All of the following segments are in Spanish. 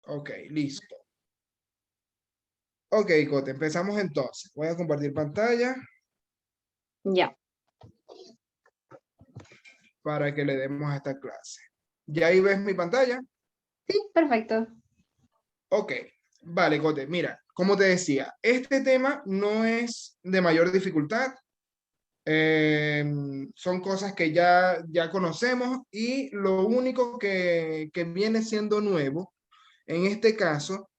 Ok, listo. Ok, Cote, empezamos entonces. Voy a compartir pantalla Ya. para que le demos a esta clase. ¿Ya ahí ves mi pantalla? Sí, perfecto. Ok, vale, Cote. Mira, como te decía, este tema no es de mayor dificultad. Son cosas que ya conocemos y lo único que viene siendo nuevo en este caso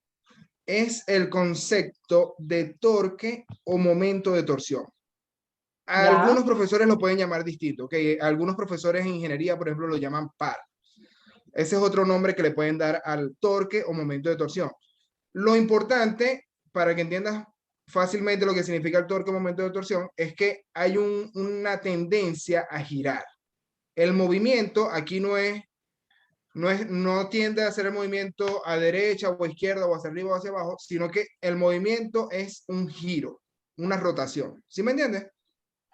es el concepto de torque o momento de torsión. Ya. Algunos profesores lo pueden llamar distinto, ¿ok? Algunos profesores en ingeniería, por ejemplo, lo llaman par. Ese es otro nombre que le pueden dar al torque o momento de torsión. Lo importante, para que entiendas fácilmente lo que significa el torque o momento de torsión, es que hay una tendencia a girar. El movimiento aquí no tiende a hacer el movimiento a derecha o a izquierda o hacia arriba o hacia abajo, sino que el movimiento es un giro, una rotación. ¿Sí me entiendes?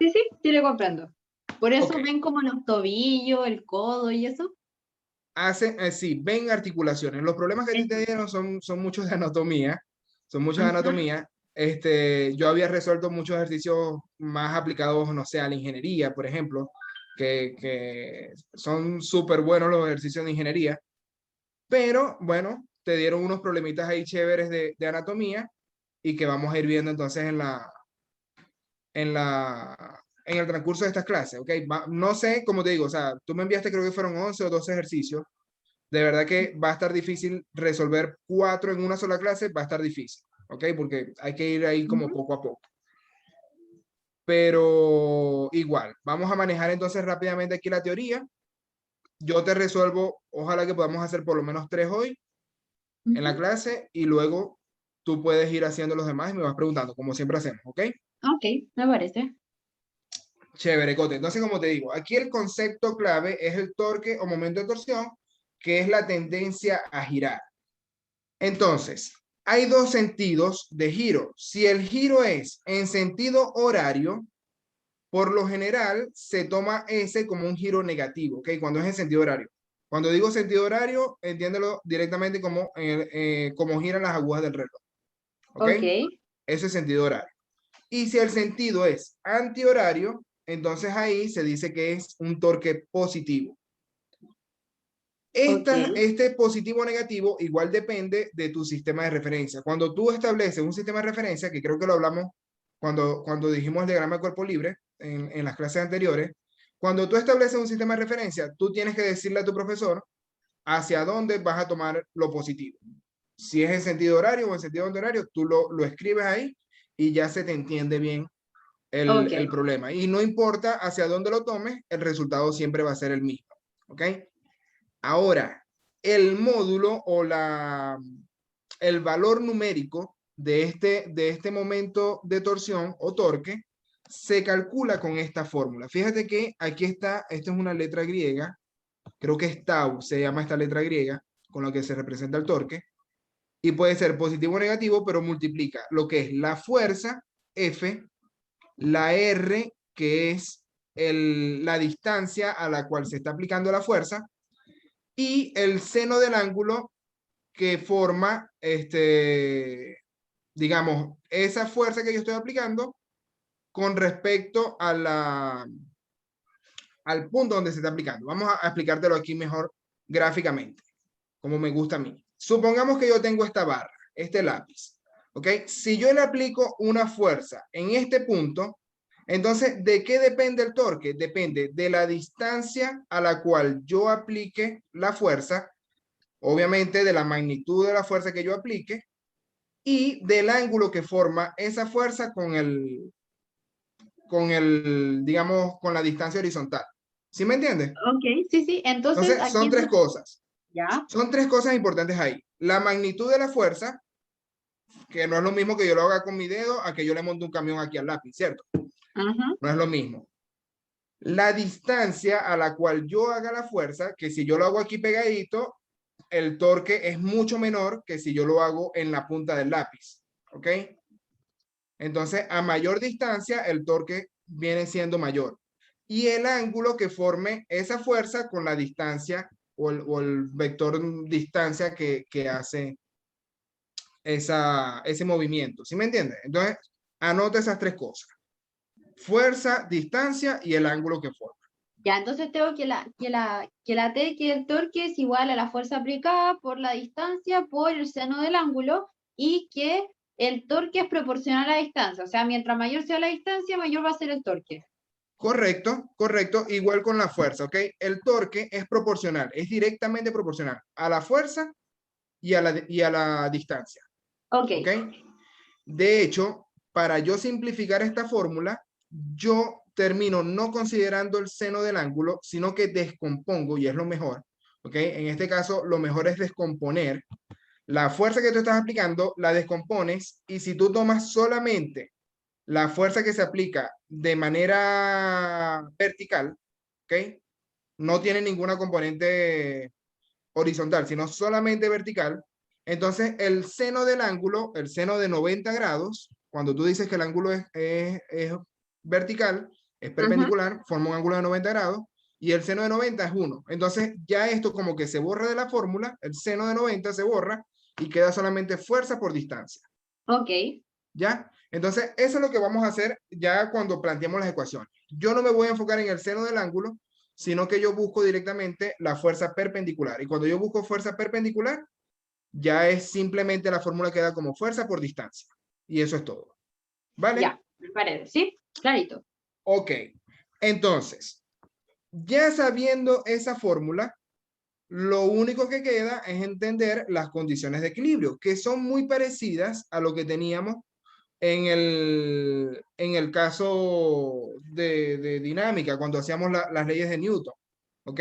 Sí, lo comprendo. Por Ok. eso ven como los tobillos, el codo y eso. Sí, ven articulaciones. Los problemas que a ti te Eso. dieron son muchos de anatomía, son muchos de Ajá. anatomía. Yo había resuelto muchos ejercicios más aplicados, no sé, a la ingeniería, por ejemplo, que son súper buenos los ejercicios de ingeniería, pero bueno, te dieron unos problemitas ahí chéveres de anatomía y que vamos a ir viendo entonces en el transcurso de estas clases, ¿ok? No sé, como te digo, o sea, tú me enviaste, creo que fueron 11 o 12 ejercicios. De verdad que va a estar difícil resolver 4 en una sola clase, va a estar difícil, ¿ok? Porque hay que ir ahí como Ujú. poco a poco. Pero igual, vamos a manejar entonces rápidamente aquí la teoría. Yo te resuelvo, ojalá que podamos hacer por lo menos 3 hoy en la Ujú. clase y luego tú puedes ir haciendo los demás y me vas preguntando, como siempre hacemos, ¿ok? Ok, me parece. Chévere, Cote. Entonces, como te digo, aquí el concepto clave es el torque o momento de torsión, que es la tendencia a girar. Entonces, hay dos sentidos de giro. Si el giro es en sentido horario, por lo general se toma ese como un giro negativo, ¿ok? Cuando es en sentido horario. Cuando digo sentido horario, entiéndelo directamente como giran las agujas del reloj, ¿ok? Ok. Ese es sentido horario. Y si el sentido es antihorario, entonces ahí se dice que es un torque positivo. Ok. Este positivo o negativo igual depende de tu sistema de referencia. Cuando tú estableces un sistema de referencia, que creo que lo hablamos cuando dijimos el diagrama de cuerpo libre en las clases anteriores, cuando tú estableces un sistema de referencia, tú tienes que decirle a tu profesor hacia dónde vas a tomar lo positivo. Si es en sentido horario o en sentido antihorario, tú lo escribes ahí y ya se te entiende bien Ok. el problema. Y no importa hacia dónde lo tomes, el resultado siempre va a ser el mismo. ¿Ok? Ahora, el módulo o el valor numérico de este momento de torsión o torque se calcula con esta fórmula. Fíjate que aquí está, esta es una letra griega, creo que es tau, se llama esta letra griega, con la que se representa el torque, y puede ser positivo o negativo, pero multiplica lo que es la fuerza, F, la R, que es la distancia a la cual se está aplicando la fuerza, y el seno del ángulo que forma, digamos, esa fuerza que yo estoy aplicando con respecto al punto donde se está aplicando. Vamos a explicártelo aquí mejor gráficamente, como me gusta a mí. Supongamos que yo tengo esta barra, este lápiz, ¿ok? Si yo le aplico una fuerza en este punto, entonces, ¿de qué depende el torque? Depende de la distancia a la cual yo aplique la fuerza, obviamente de la magnitud de la fuerza que yo aplique y del ángulo que forma esa fuerza digamos, con la distancia horizontal. ¿Sí me entiendes? Ok, sí. Entonces, Entonces, aquí son tres cosas. ya. Son tres cosas importantes ahí. La magnitud de la fuerza, que no es lo mismo que yo lo haga con mi dedo a que yo le monte un camión aquí al lápiz, ¿cierto? Ajá. No es lo mismo. La distancia a la cual yo haga la fuerza, que si yo lo hago aquí pegadito, el torque es mucho menor que si yo lo hago en la punta del lápiz. ¿Ok? Entonces, a mayor distancia, el torque viene siendo mayor. Y el ángulo que forme esa fuerza con la distancia o el vector distancia que hace ese movimiento. ¿Sí me entiendes? Entonces, anota esas tres cosas. Fuerza, distancia y el ángulo que forma. Ya, entonces tengo que que el torque es igual a la fuerza aplicada por la distancia por el seno del ángulo y que el torque es proporcional a la distancia. O sea, mientras mayor sea la distancia, mayor va a ser el torque. Correcto, correcto. Igual con la fuerza, ¿ok? El torque es proporcional, es directamente proporcional a la fuerza y a la distancia. Ok. ¿Ok? De hecho, para yo simplificar esta fórmula, yo termino no considerando el seno del ángulo, sino que descompongo, y es lo mejor, ¿ok? En este caso, lo mejor es descomponer. La fuerza que tú estás aplicando, la descompones, y si tú tomas solamente la fuerza que se aplica de manera vertical, ¿ok? No tiene ninguna componente horizontal, sino solamente vertical. Entonces, el seno del ángulo, el seno de 90 grados, cuando tú dices que el ángulo es vertical, es perpendicular, forma un ángulo de 90 grados, y el seno de 90 es 1. Entonces, ya esto como que se borra de la fórmula, el seno de 90 se borra y queda solamente fuerza por distancia. Ok. ¿Ya? Entonces, eso es lo que vamos a hacer ya cuando planteemos las ecuaciones. Yo no me voy a enfocar en el seno del ángulo, sino que yo busco directamente la fuerza perpendicular. Y cuando yo busco fuerza perpendicular, ya es simplemente la fórmula que da como fuerza por distancia. Y eso es todo. ¿Vale? Ya, me parece. ¿Sí? Clarito. Ok. Entonces, ya sabiendo esa fórmula, lo único que queda es entender las condiciones de equilibrio, que son muy parecidas a lo que teníamos en el caso de dinámica, cuando hacíamos las leyes de Newton. ¿Ok?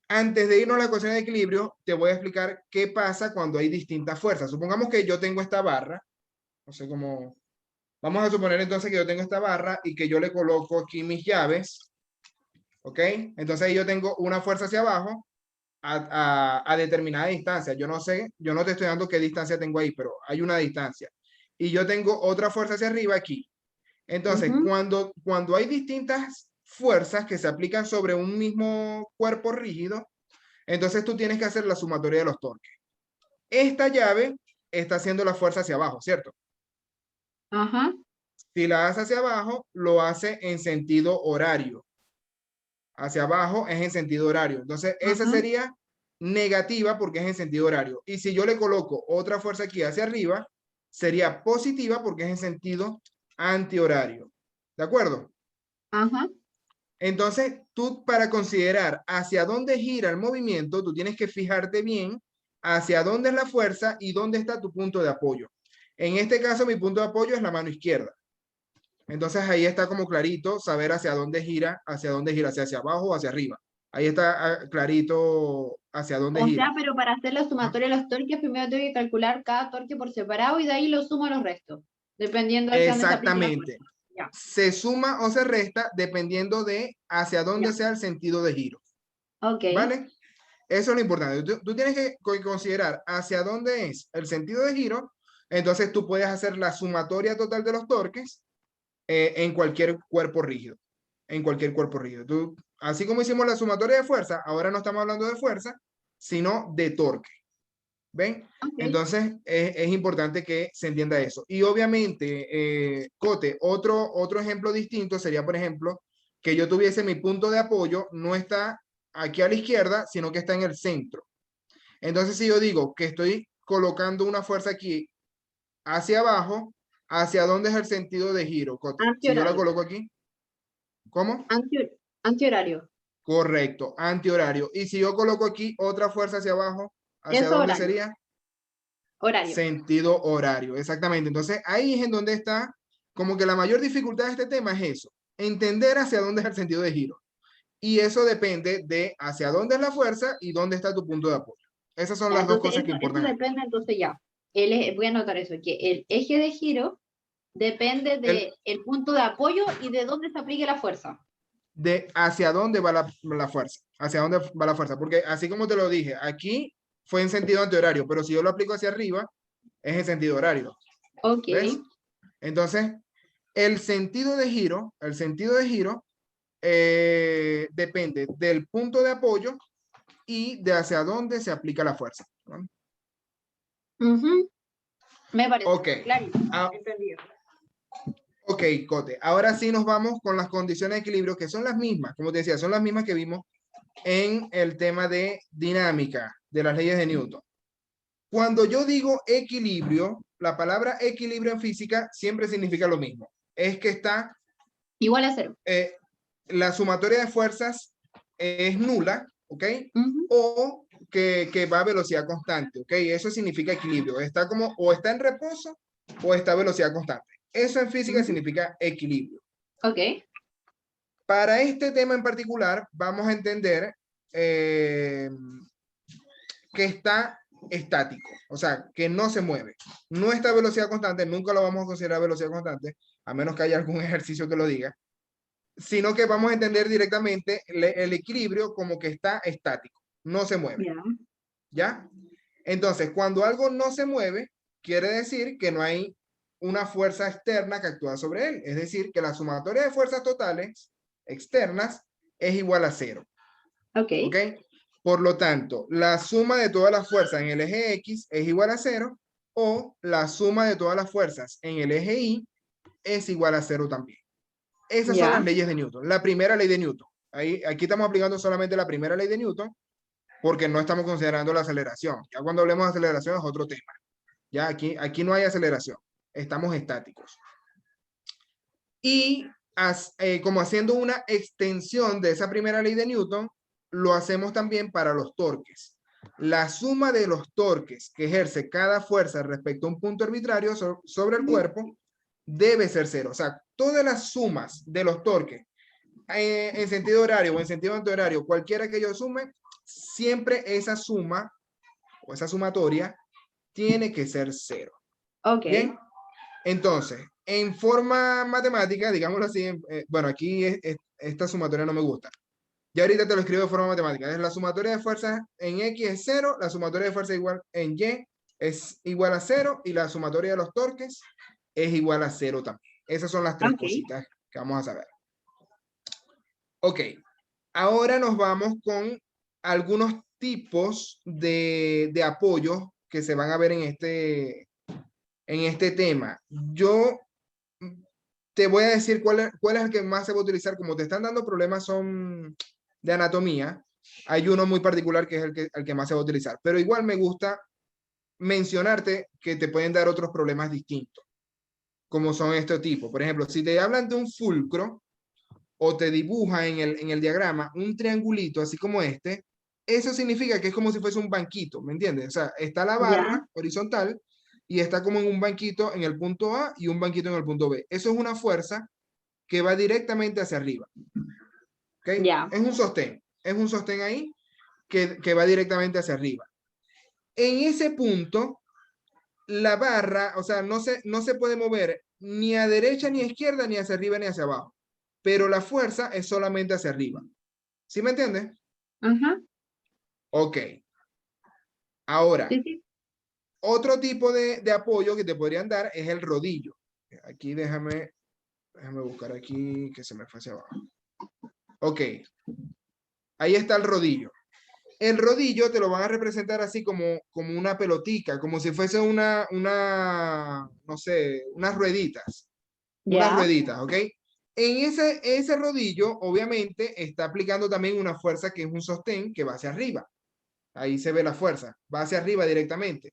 Antes de irnos a la ecuación de equilibrio, te voy a explicar qué pasa cuando hay distintas fuerzas. Supongamos que yo tengo esta barra, no sé cómo, vamos a suponer entonces que yo tengo esta barra y que yo le coloco aquí mis llaves, ¿ok? Entonces ahí yo tengo una fuerza hacia abajo a determinada distancia. Yo no sé, yo no te estoy dando qué distancia tengo ahí, pero hay una distancia. Y yo tengo otra fuerza hacia arriba aquí. Entonces, cuando hay distintas fuerzas que se aplican sobre un mismo cuerpo rígido, entonces tú tienes que hacer la sumatoria de los torques. Esta llave está haciendo la fuerza hacia abajo, ¿cierto? Ajá. Si la hace hacia abajo, lo hace en sentido horario. Hacia abajo es en sentido horario. Entonces, esa Ajá. sería negativa porque es en sentido horario. Y si yo le coloco otra fuerza aquí hacia arriba, sería positiva porque es en sentido antihorario. ¿De acuerdo? Ajá. Entonces, tú para considerar hacia dónde gira el movimiento, tú tienes que fijarte bien hacia dónde es la fuerza y dónde está tu punto de apoyo. En este caso, mi punto de apoyo es la mano izquierda. Entonces, ahí está como clarito saber hacia dónde gira, hacia abajo o hacia arriba. Ahí está clarito hacia dónde O gira. sea, pero para hacer la Ajá. sumatoria de los torques, primero tengo que calcular cada torque por separado y de ahí lo sumo a los restos, dependiendo hacia dónde se aplique la fuerza. Exactamente. Ya. Se suma o se resta dependiendo de hacia dónde Ya. sea el sentido de giro. Ok. ¿Vale? Eso es lo importante. Tú tienes que considerar hacia dónde es el sentido de giro. Entonces tú puedes hacer la sumatoria total de los torques en cualquier cuerpo rígido. En cualquier cuerpo rígido. Así como hicimos la sumatoria de fuerza, ahora no estamos hablando de fuerza, sino de torque. ¿Ven? Ok. Entonces es importante que se entienda eso. Y obviamente, Cote, otro ejemplo distinto sería, por ejemplo, que yo tuviese mi punto de apoyo, no está aquí a la izquierda, sino que está en el centro. Entonces, si yo digo que estoy colocando una fuerza aquí hacia abajo, ¿hacia dónde es el sentido de giro, Cote? Si yo la Antihorario. coloco aquí, ¿cómo? Antihorario. Correcto, antihorario. Y si yo coloco aquí otra fuerza hacia abajo, ¿hacia Eso dónde horario. sería? Horario. Sentido horario, exactamente. Entonces, ahí es en donde está, como que la mayor dificultad de este tema es eso, entender hacia dónde es el sentido de giro. Y eso depende de hacia dónde es la fuerza y dónde está tu punto de apoyo. Esas son Ya, las dos entonces cosas que eso importan ahí. depende, entonces ya. Voy a anotar eso, que el eje de giro depende El, del punto de apoyo y de dónde se aplique la fuerza. de hacia dónde va la fuerza, hacia dónde va la fuerza, porque así como te lo dije, aquí fue en sentido antihorario, pero si yo lo aplico hacia arriba, es en sentido horario. Ok. ¿Ves? Entonces, el sentido de giro depende del punto de apoyo y de hacia dónde se aplica la fuerza, ¿no? Me parece Ok. claro. Ah, ok, Cote. Ahora sí nos vamos con las condiciones de equilibrio, que son las mismas, como te decía, son las mismas que vimos en el tema de dinámica de las leyes de Newton. Cuando yo digo equilibrio, la palabra equilibrio en física siempre significa lo mismo. Es que está igual a 0. La sumatoria de fuerzas es nula, ¿ok? O que va a velocidad constante, ¿ok? Eso significa equilibrio. Está como o está en reposo o está a velocidad constante. Eso en física significa equilibrio. Ok. Para este tema en particular, vamos a entender que está estático, o sea, que no se mueve. No está a velocidad constante, nunca lo vamos a considerar velocidad constante, a menos que haya algún ejercicio que lo diga, sino que vamos a entender directamente el equilibrio como que está estático, no se mueve. ¿Ya? Entonces, cuando algo no se mueve, quiere decir que no hay una fuerza externa que actúa sobre él. Es decir, que la sumatoria de fuerzas totales externas es igual a 0. Ok. ¿Ok? Por lo tanto, la suma de todas las fuerzas en el eje X es igual a 0, o la suma de todas las fuerzas en el eje Y es igual a 0 también. Esas son las leyes de Newton. La primera ley de Newton. Aquí estamos aplicando solamente la primera ley de Newton porque no estamos considerando la aceleración. Ya cuando hablemos de aceleración es otro tema. Ya aquí no hay aceleración. Estamos estáticos. Y como haciendo una extensión de esa primera ley de Newton, lo hacemos también para los torques. La suma de los torques que ejerce cada fuerza respecto a un punto arbitrario sobre el cuerpo debe ser 0. O sea, todas las sumas de los torques en sentido horario o en sentido antihorario, cualquiera que yo sume, siempre esa suma o esa sumatoria tiene que ser 0. Ok. Bien, entonces, en forma matemática, digámoslo así, bueno, aquí esta sumatoria no me gusta. Ya ahorita te lo escribo de forma matemática. Es la sumatoria de fuerzas en X es 0, la sumatoria de fuerzas igual en Y es igual a 0 y la sumatoria de los torques es igual a 0 también. Esas son las tres cositas que vamos a saber. Ok, ahora nos vamos con algunos tipos de apoyos que se van a ver en este tema. Yo te voy a decir cuál es el que más se va a utilizar. Como te están dando problemas son de anatomía, hay uno muy particular que es el que más se va a utilizar. Pero igual me gusta mencionarte que te pueden dar otros problemas distintos, como son este tipo. Por ejemplo, si te hablan de un fulcro, o te dibuja en el diagrama un triangulito así como este, eso significa que es como si fuese un banquito, ¿me entiendes? O sea, está la barra horizontal y está como en un banquito en el punto A y un banquito en el punto B. Eso es una fuerza que va directamente hacia arriba. ¿Ok? Es un sostén ahí que va directamente hacia arriba. En ese punto, la barra, o sea, no se puede mover ni a derecha ni a izquierda, ni hacia arriba ni hacia abajo. Pero la fuerza es solamente hacia arriba. ¿Sí me entiendes? Ok. Ahora, otro tipo de apoyo que te podrían dar es el rodillo. Aquí déjame buscar aquí que se me fue hacia abajo. Ok. Ahí está el rodillo. El rodillo te lo van a representar así como una pelotica, como si fuese no sé, unas rueditas. Unas rueditas, ¿ok? En ese rodillo, obviamente, está aplicando también una fuerza que es un sostén que va hacia arriba. Ahí se ve la fuerza, va hacia arriba directamente.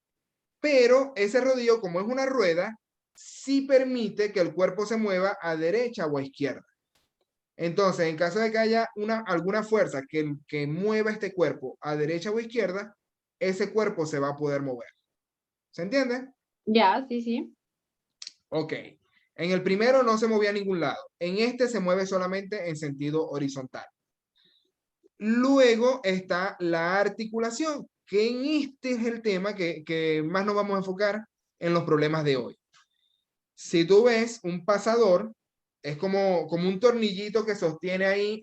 Pero ese rodillo, como es una rueda, sí permite que el cuerpo se mueva a derecha o a izquierda. Entonces, en caso de que haya alguna fuerza que mueva este cuerpo a derecha o a izquierda, ese cuerpo se va a poder mover. ¿Se entiende? Ya, sí. Ok. En el primero no se movía a ningún lado. En este se mueve solamente en sentido horizontal. Luego está la articulación, que en este es el tema que más nos vamos a enfocar en los problemas de hoy. Si tú ves un pasador, es como un tornillito que sostiene ahí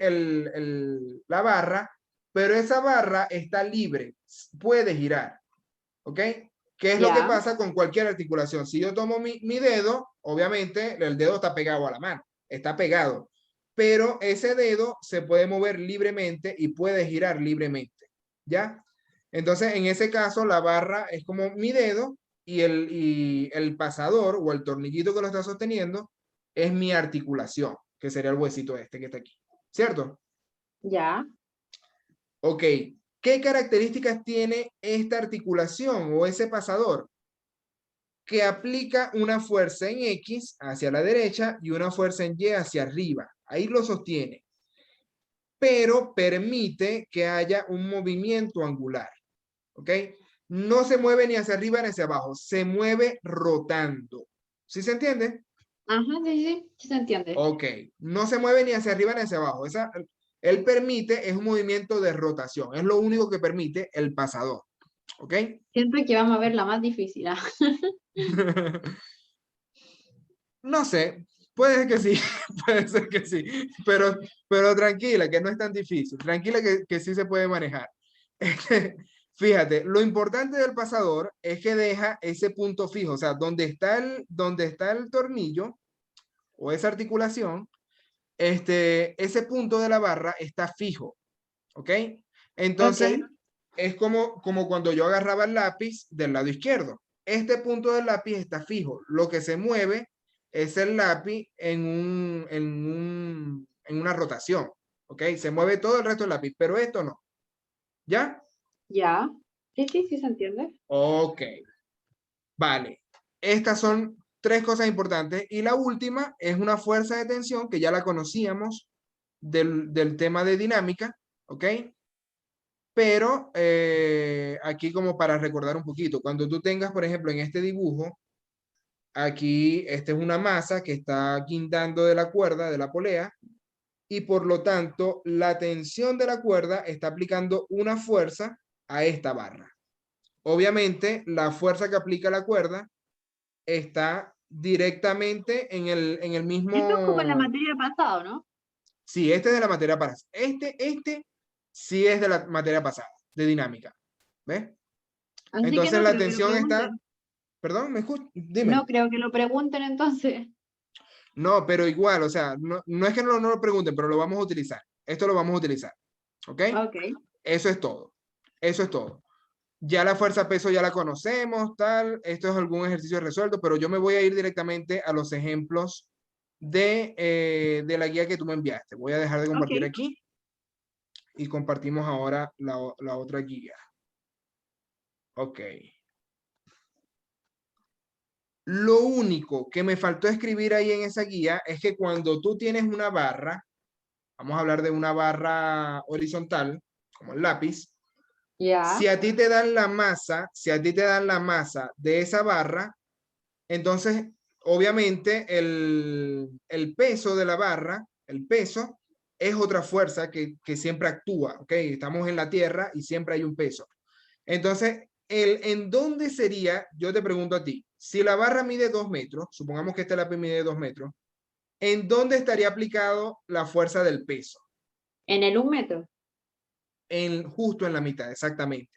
la barra, pero esa barra está libre, puede girar. ¿Ok? ¿Qué es lo que pasa con cualquier articulación? Si yo tomo mi dedo, obviamente el dedo está pegado a la mano, está pegado, pero ese dedo se puede mover libremente y puede girar libremente. ¿ya? Entonces, en ese caso, la barra es como mi dedo y el pasador o el tornillito que lo está sosteniendo es mi articulación, que sería el huesito este que está aquí, ¿cierto? Ya. Ok, ¿qué características tiene esta articulación o ese pasador? Que aplica una fuerza en X hacia la derecha y una fuerza en Y hacia arriba. Ahí lo sostiene, pero permite que haya un movimiento angular, ¿ok? No se mueve ni hacia arriba ni hacia abajo, se mueve rotando. ¿Sí se entiende? Ajá, sí, sí, sí se entiende. Ok, no se mueve ni hacia arriba ni hacia abajo. Él permite, es un movimiento de rotación, es lo único que permite el pasador, ¿ok? Siento que vamos a ver la más difícil. ¿Ah? No sé, puede que sí, puede ser que sí, pero tranquila, que no es tan difícil, tranquila que sí se puede manejar. Fíjate, lo importante del pasador es que deja ese punto fijo, o sea, donde está el tornillo o esa articulación, ese punto de la barra está fijo, ¿ok? Ok, Entonces, es como cuando yo agarraba el lápiz del lado izquierdo. Este punto del lápiz está fijo. Lo que se mueve es el lápiz en una rotación, ¿ok? Se mueve todo el resto del lápiz, pero esto no. ¿Ya? ya. Sí, sí, sí se entiende. Ok, vale. Estas son tres cosas importantes. Y la última es una fuerza de tensión que ya la conocíamos del tema de dinámica, ¿ok? Pero aquí como para recordar un poquito, cuando tú tengas, por ejemplo, en este dibujo, aquí esta es una masa que está guindando de la cuerda, de la polea, y por lo tanto la tensión de la cuerda está aplicando una fuerza a esta barra. Obviamente, la fuerza que aplica la cuerda está directamente en el Esto es como en la mismo... materia pasada, ¿no? Sí, este es de la materia pasada. Este sí es de la materia pasada, de dinámica. ¿Ves? Así que Entonces no la creo que lo tensión está... pregunten. Perdón, ¿me escuchas? No Dime. creo que lo pregunten entonces. No, pero igual, o sea, no es que no lo pregunten, pero lo vamos a utilizar. Esto lo vamos a utilizar. ¿Ok? Ok, Eso es todo. Eso es todo. Ya la fuerza peso ya la conocemos, tal. Esto es algún ejercicio resuelto, pero yo me voy a ir directamente a los ejemplos de la guía que tú me enviaste. Voy a dejar de ok. compartir aquí y compartimos ahora la otra guía. Ok. Lo único que me faltó escribir ahí en esa guía es que cuando tú tienes una barra, vamos a hablar de una barra horizontal, como el lápiz, Ya. si a ti te dan la masa, si a ti te dan la masa de esa barra, entonces obviamente el peso de la barra, el peso, es otra fuerza que siempre actúa, ¿ok? Estamos en la Tierra y siempre hay un peso. Entonces, ¿en dónde sería? Yo te pregunto a ti, si la barra mide 2 metros, supongamos que este lápiz mide 2 metros, ¿en dónde estaría aplicado la fuerza del peso? En el 1 metro. Justo en la mitad, exactamente.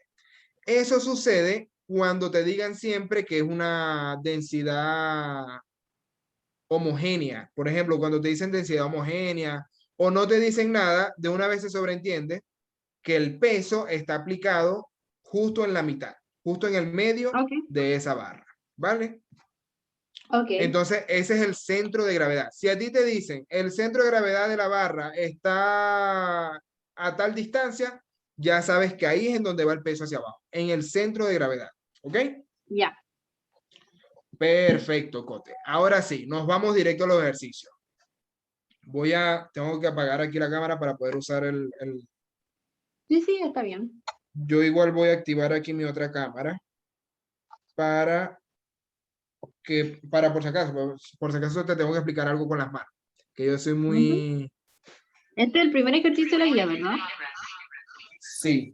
Eso sucede cuando te digan siempre que es una densidad homogénea. Por ejemplo, cuando te dicen densidad homogénea o no te dicen nada, de una vez se sobreentiende que el peso está aplicado justo en la mitad, justo en el medio Ok, de esa barra, ¿vale? ok. Entonces, ese es el centro de gravedad. Si a ti te dicen el centro de gravedad de la barra está a tal distancia, ya sabes que ahí es en donde va el peso hacia abajo, en el centro de gravedad. ¿Ok? Ya. Perfecto, Cote. Ahora sí, nos vamos directo a los ejercicios. Tengo que apagar aquí la cámara para poder usar Sí, sí, está bien. yo igual voy a activar aquí mi otra cámara para por si acaso te tengo que explicar algo con las manos, que yo soy Ujú. muy, Este es el primer ejercicio de la guía, ¿verdad? sí,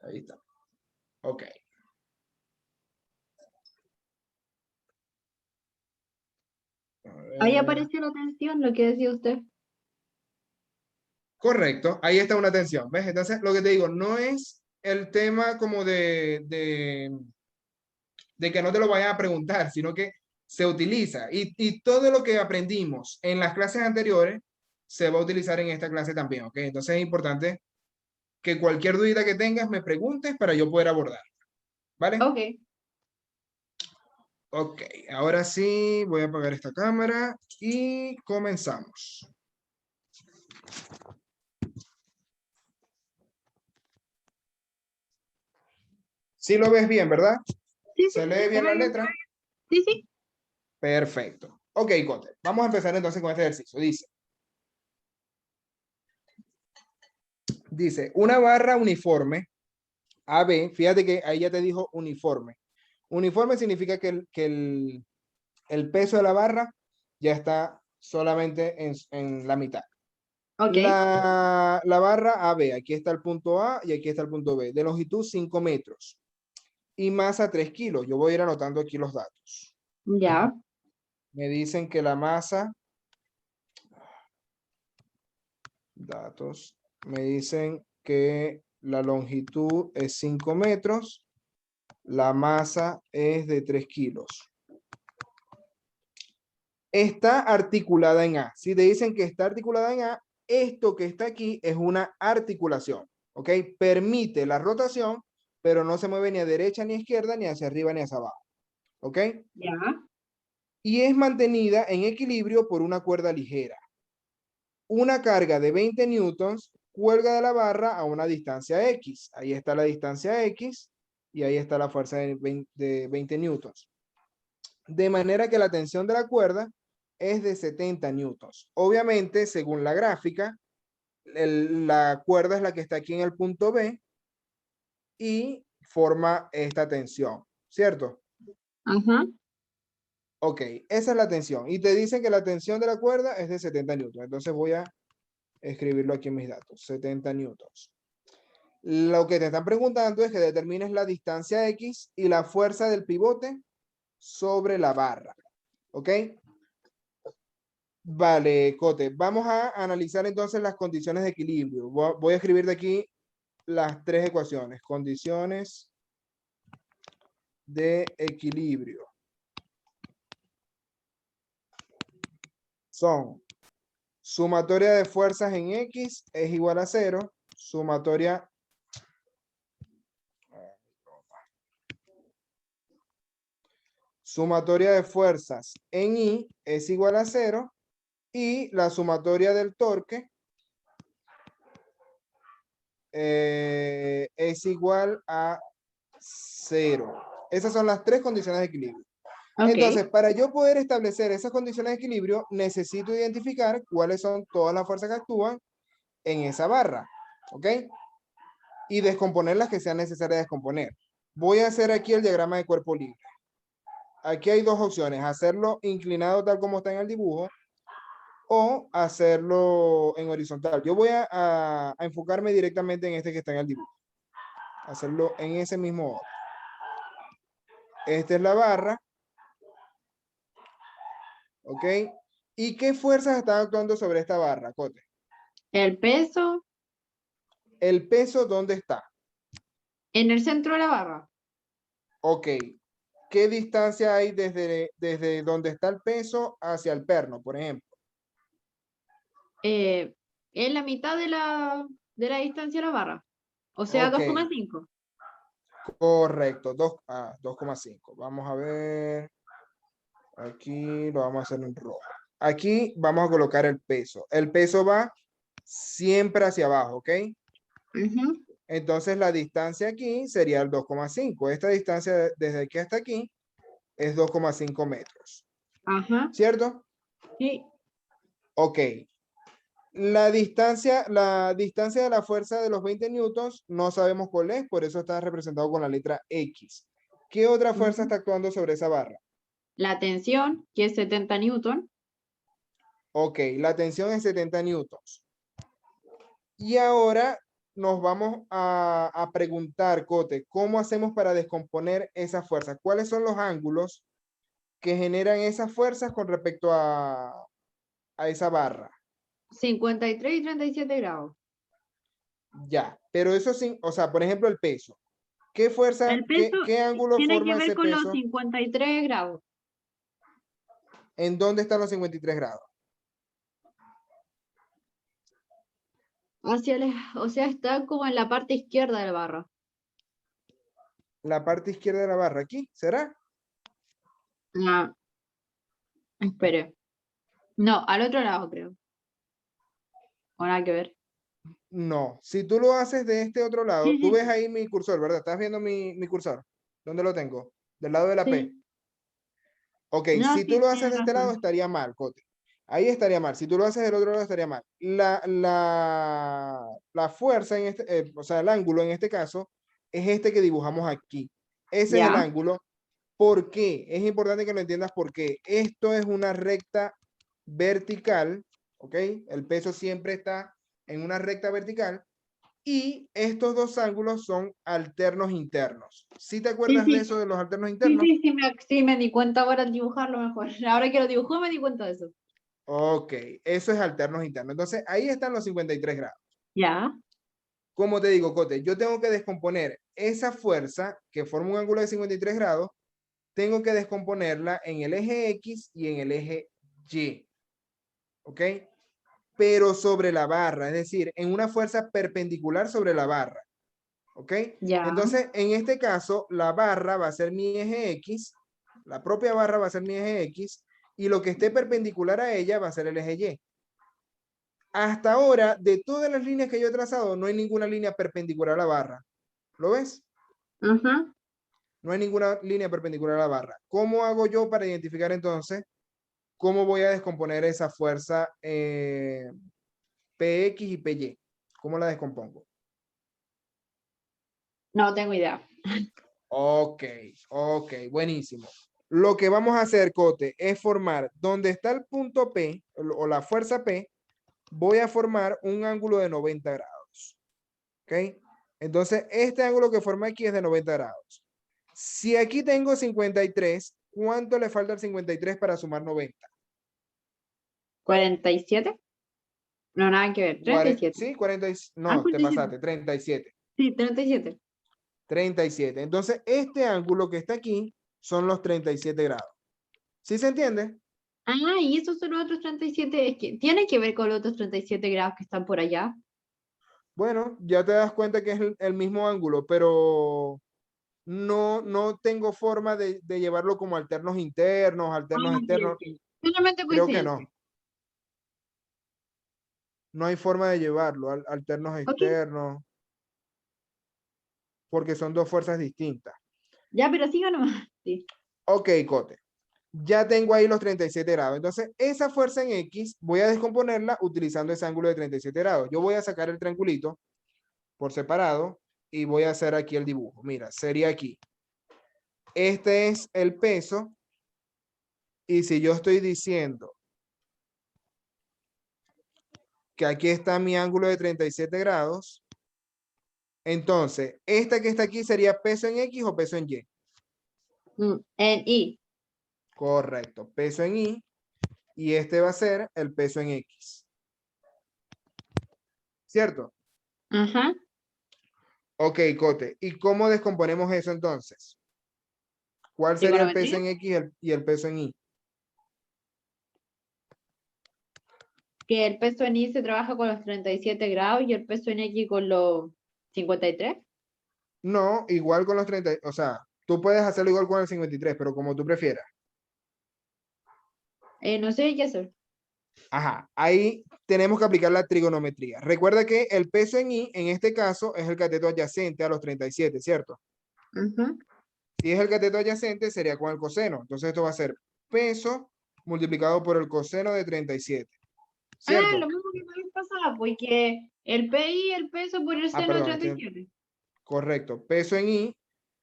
ahí está. Ok. A Ahí ver. apareció la tensión, lo que decía usted. Correcto, ahí está una tensión, ¿ves? Entonces, lo que te digo, no es el tema como de que no te lo vayan a preguntar, sino que se utiliza. Y todo lo que aprendimos en las clases anteriores se va a utilizar en esta clase también, ¿ok? Entonces es importante que cualquier dudita que tengas me preguntes para yo poder abordar. ¿Vale? Ok. Ok, ahora sí voy a apagar esta cámara y comenzamos. Sí lo ves bien, ¿verdad? Sí, ¿Se sí, lee bien se la ve bien. letra? Sí, sí. Perfecto. Ok, Cote, vamos a empezar entonces con este ejercicio. Dice, una barra uniforme AB, fíjate que ahí ya te dijo uniforme. Uniforme significa que el peso de la barra ya está solamente en la mitad. Ok. La barra AB, aquí está el punto A y aquí está el punto B, de longitud 5 metros y masa 3 kilos. Yo voy a ir anotando aquí los datos. Ya. Me dicen que la masa, datos, me dicen que la longitud es 5 metros, la masa es de 3 kilos. Está articulada en A. Si te dicen que está articulada en A, esto que está aquí es una articulación, ¿ok? Permite la rotación, pero no se mueve ni a derecha ni a izquierda, ni hacia arriba ni hacia abajo, ¿ok? Ya. Y es mantenida en equilibrio por una cuerda ligera. Una carga de 20 newtons cuelga de la barra a una distancia X. Ahí está la distancia X y ahí está la fuerza de 20 newtons. De manera que la tensión de la cuerda es de 70 newtons. Obviamente, según la gráfica, la cuerda es la que está aquí en el punto B y forma esta tensión, ¿cierto? Ajá. Ok, esa es la tensión. Y te dicen que la tensión de la cuerda es de 70 newtons. Entonces voy a escribirlo aquí en mis datos, 70 newtons. Lo que te están preguntando es que determines la distancia X y la fuerza del pivote sobre la barra. ¿Ok? Vale, Cote. Vamos a analizar entonces las condiciones de equilibrio. Voy a escribir de aquí las tres ecuaciones. Condiciones de equilibrio. Son sumatoria de fuerzas en X es igual a 0. Sumatoria de fuerzas en Y es igual a 0. Y la sumatoria del torque es igual a 0. Esas son las tres condiciones de equilibrio. Ok. Entonces, para yo poder establecer esas condiciones de equilibrio, necesito identificar cuáles son todas las fuerzas que actúan en esa barra. ¿Ok? Y descomponer las que sean necesarias descomponer. Voy a hacer aquí el diagrama de cuerpo libre. Aquí hay dos opciones, hacerlo inclinado tal como está en el dibujo o hacerlo en horizontal. Yo voy a enfocarme directamente en este que está en el dibujo. Hacerlo en ese mismo orden. Esta es la barra. ¿Ok? ¿Y qué fuerzas están actuando sobre esta barra, Cote? El peso ¿El peso dónde está? en el centro de la barra. Ok. ¿Qué distancia hay desde donde está el peso hacia el perno, por ejemplo? En la mitad de la distancia de la barra. O sea, Ok, 2,5. correcto. 2,5. Vamos a ver. Aquí lo vamos a hacer en rojo. Aquí vamos a colocar el peso. El peso va siempre hacia abajo, ¿ok? Ujú. Entonces la distancia aquí sería el 2,5. Esta distancia desde aquí hasta aquí es 2,5 metros. Ajá. ¿Cierto? Sí. Ok. La distancia de la fuerza de los 20 newtons no sabemos cuál es, por eso está representado con la letra X. ¿Qué otra fuerza Ujú. está actuando sobre esa barra? La tensión, que es 70 newton. Ok, la tensión es 70 newtons. Y ahora nos vamos a preguntar, Cote, ¿cómo hacemos para descomponer esa fuerza? ¿Cuáles son los ángulos que generan esas fuerzas con respecto a esa barra? 53 y 37 grados. Ya, pero eso sí, o sea, por ejemplo, el peso. ¿Qué fuerza, El peso qué ángulo tiene que forma ver ese con los peso? 53 grados. ¿En dónde están los 53 grados? o sea, está como en la parte izquierda de la barra. La parte izquierda de la barra, aquí, ¿será? Ah, espere. No, al otro lado creo. O nada que ver. No, si tú lo haces de este otro lado, Sí, tú sí, ves ahí mi cursor, ¿verdad? ¿Estás viendo mi cursor? ¿Dónde lo tengo? Del lado de la P. sí. Ok, No, si tú sí, lo haces tienes de este lado, razón. estaría mal, Cote. Ahí estaría mal. Si tú lo haces del otro lado, estaría mal. La fuerza en este, o sea, el ángulo en este caso, es este que dibujamos aquí. Ese es el Ya. ángulo. ¿Por qué? Es importante que lo entiendas porque esto es una recta vertical, ¿ok? El peso siempre está en una recta vertical y estos dos ángulos son alternos internos. ¿Sí te Sí, acuerdas de sí. eso de los alternos Sí, internos? sí, sí me di cuenta ahora al dibujarlo mejor. Ahora que lo dibujó me di cuenta de eso. Ok, eso es alternos internos. Entonces, ahí están los 53 grados. Ya. Como te digo, Cote, yo tengo que descomponer esa fuerza que forma un ángulo de 53 grados, tengo que descomponerla en el eje X y en el eje Y. ¿Ok? Pero sobre la barra, es decir, en una fuerza perpendicular sobre la barra. ¿Ok? Ya. Entonces, en este caso, la barra va a ser mi eje X, la propia barra va a ser mi eje X, y lo que esté perpendicular a ella va a ser el eje Y. Hasta ahora, de todas las líneas que yo he trazado, no hay ninguna línea perpendicular a la barra. ¿Lo ves? Ajá. No hay ninguna línea perpendicular a la barra. ¿Cómo hago yo para identificar entonces cómo voy a descomponer esa fuerza PX y PY? ¿Cómo la descompongo? No tengo idea. Ok, ok, buenísimo. Lo que vamos a hacer, Cote, es formar donde está el punto P o la fuerza P, voy a formar un ángulo de 90 grados. ¿Ok? Entonces, este ángulo que forma aquí es de 90 grados. Si aquí tengo 53, ¿cuánto le falta al 53 para sumar 90? 47. No, nada que ver. 37. ¿Sí? 40, Ah, no, te 47. pasaste, 37. Sí, 37. 37. Entonces, este ángulo que está aquí son los 37 grados. ¿Sí se entiende? Ah, y esos son los otros 37. Es que tiene que ver con los otros 37 grados que están por allá. Bueno, ya te das cuenta que es el mismo ángulo, pero no tengo forma de llevarlo como alternos internos, Ah, alternos ok, externos. ok. Solamente Creo que coincidencia. no. No hay forma de llevarlo, alternos Ok. externos, porque son dos fuerzas distintas. Ya, pero siga nomás. Sí. Ok, Cote. Ya tengo ahí los 37 grados. Entonces, esa fuerza en X voy a descomponerla utilizando ese ángulo de 37 grados. Yo voy a sacar el triangulito por separado y voy a hacer aquí el dibujo. Mira, sería aquí. Este es el peso. Y si yo estoy diciendo que aquí está mi ángulo de 37 grados, entonces, esta que está aquí sería peso en X o peso en Y. En I. Correcto, peso en Y. Y este va a ser el peso en X. ¿Cierto? Ajá. Ok, Cote. ¿Y cómo descomponemos eso entonces? ¿Cuál sería el peso ¿Trigonometría? en X y el peso en Y? Que el peso en I se trabaja con los 37 grados y el peso en X con los 53. No, igual con los 30, o sea, tú puedes hacerlo igual con el 53, pero como tú prefieras. No sé qué hacer. Ajá, ahí tenemos que aplicar la trigonometría. Recuerda que el peso en Y, en este caso, es el cateto adyacente a los 37, ¿cierto? Ajá. Si es el cateto adyacente, sería con el coseno. Entonces esto va a ser peso multiplicado por el coseno de 37, Ah, lo ¿cierto? mismo que la vez pasada, pues que el PI, el peso por el Ah, seno de perdón, 37. correcto. Peso en Y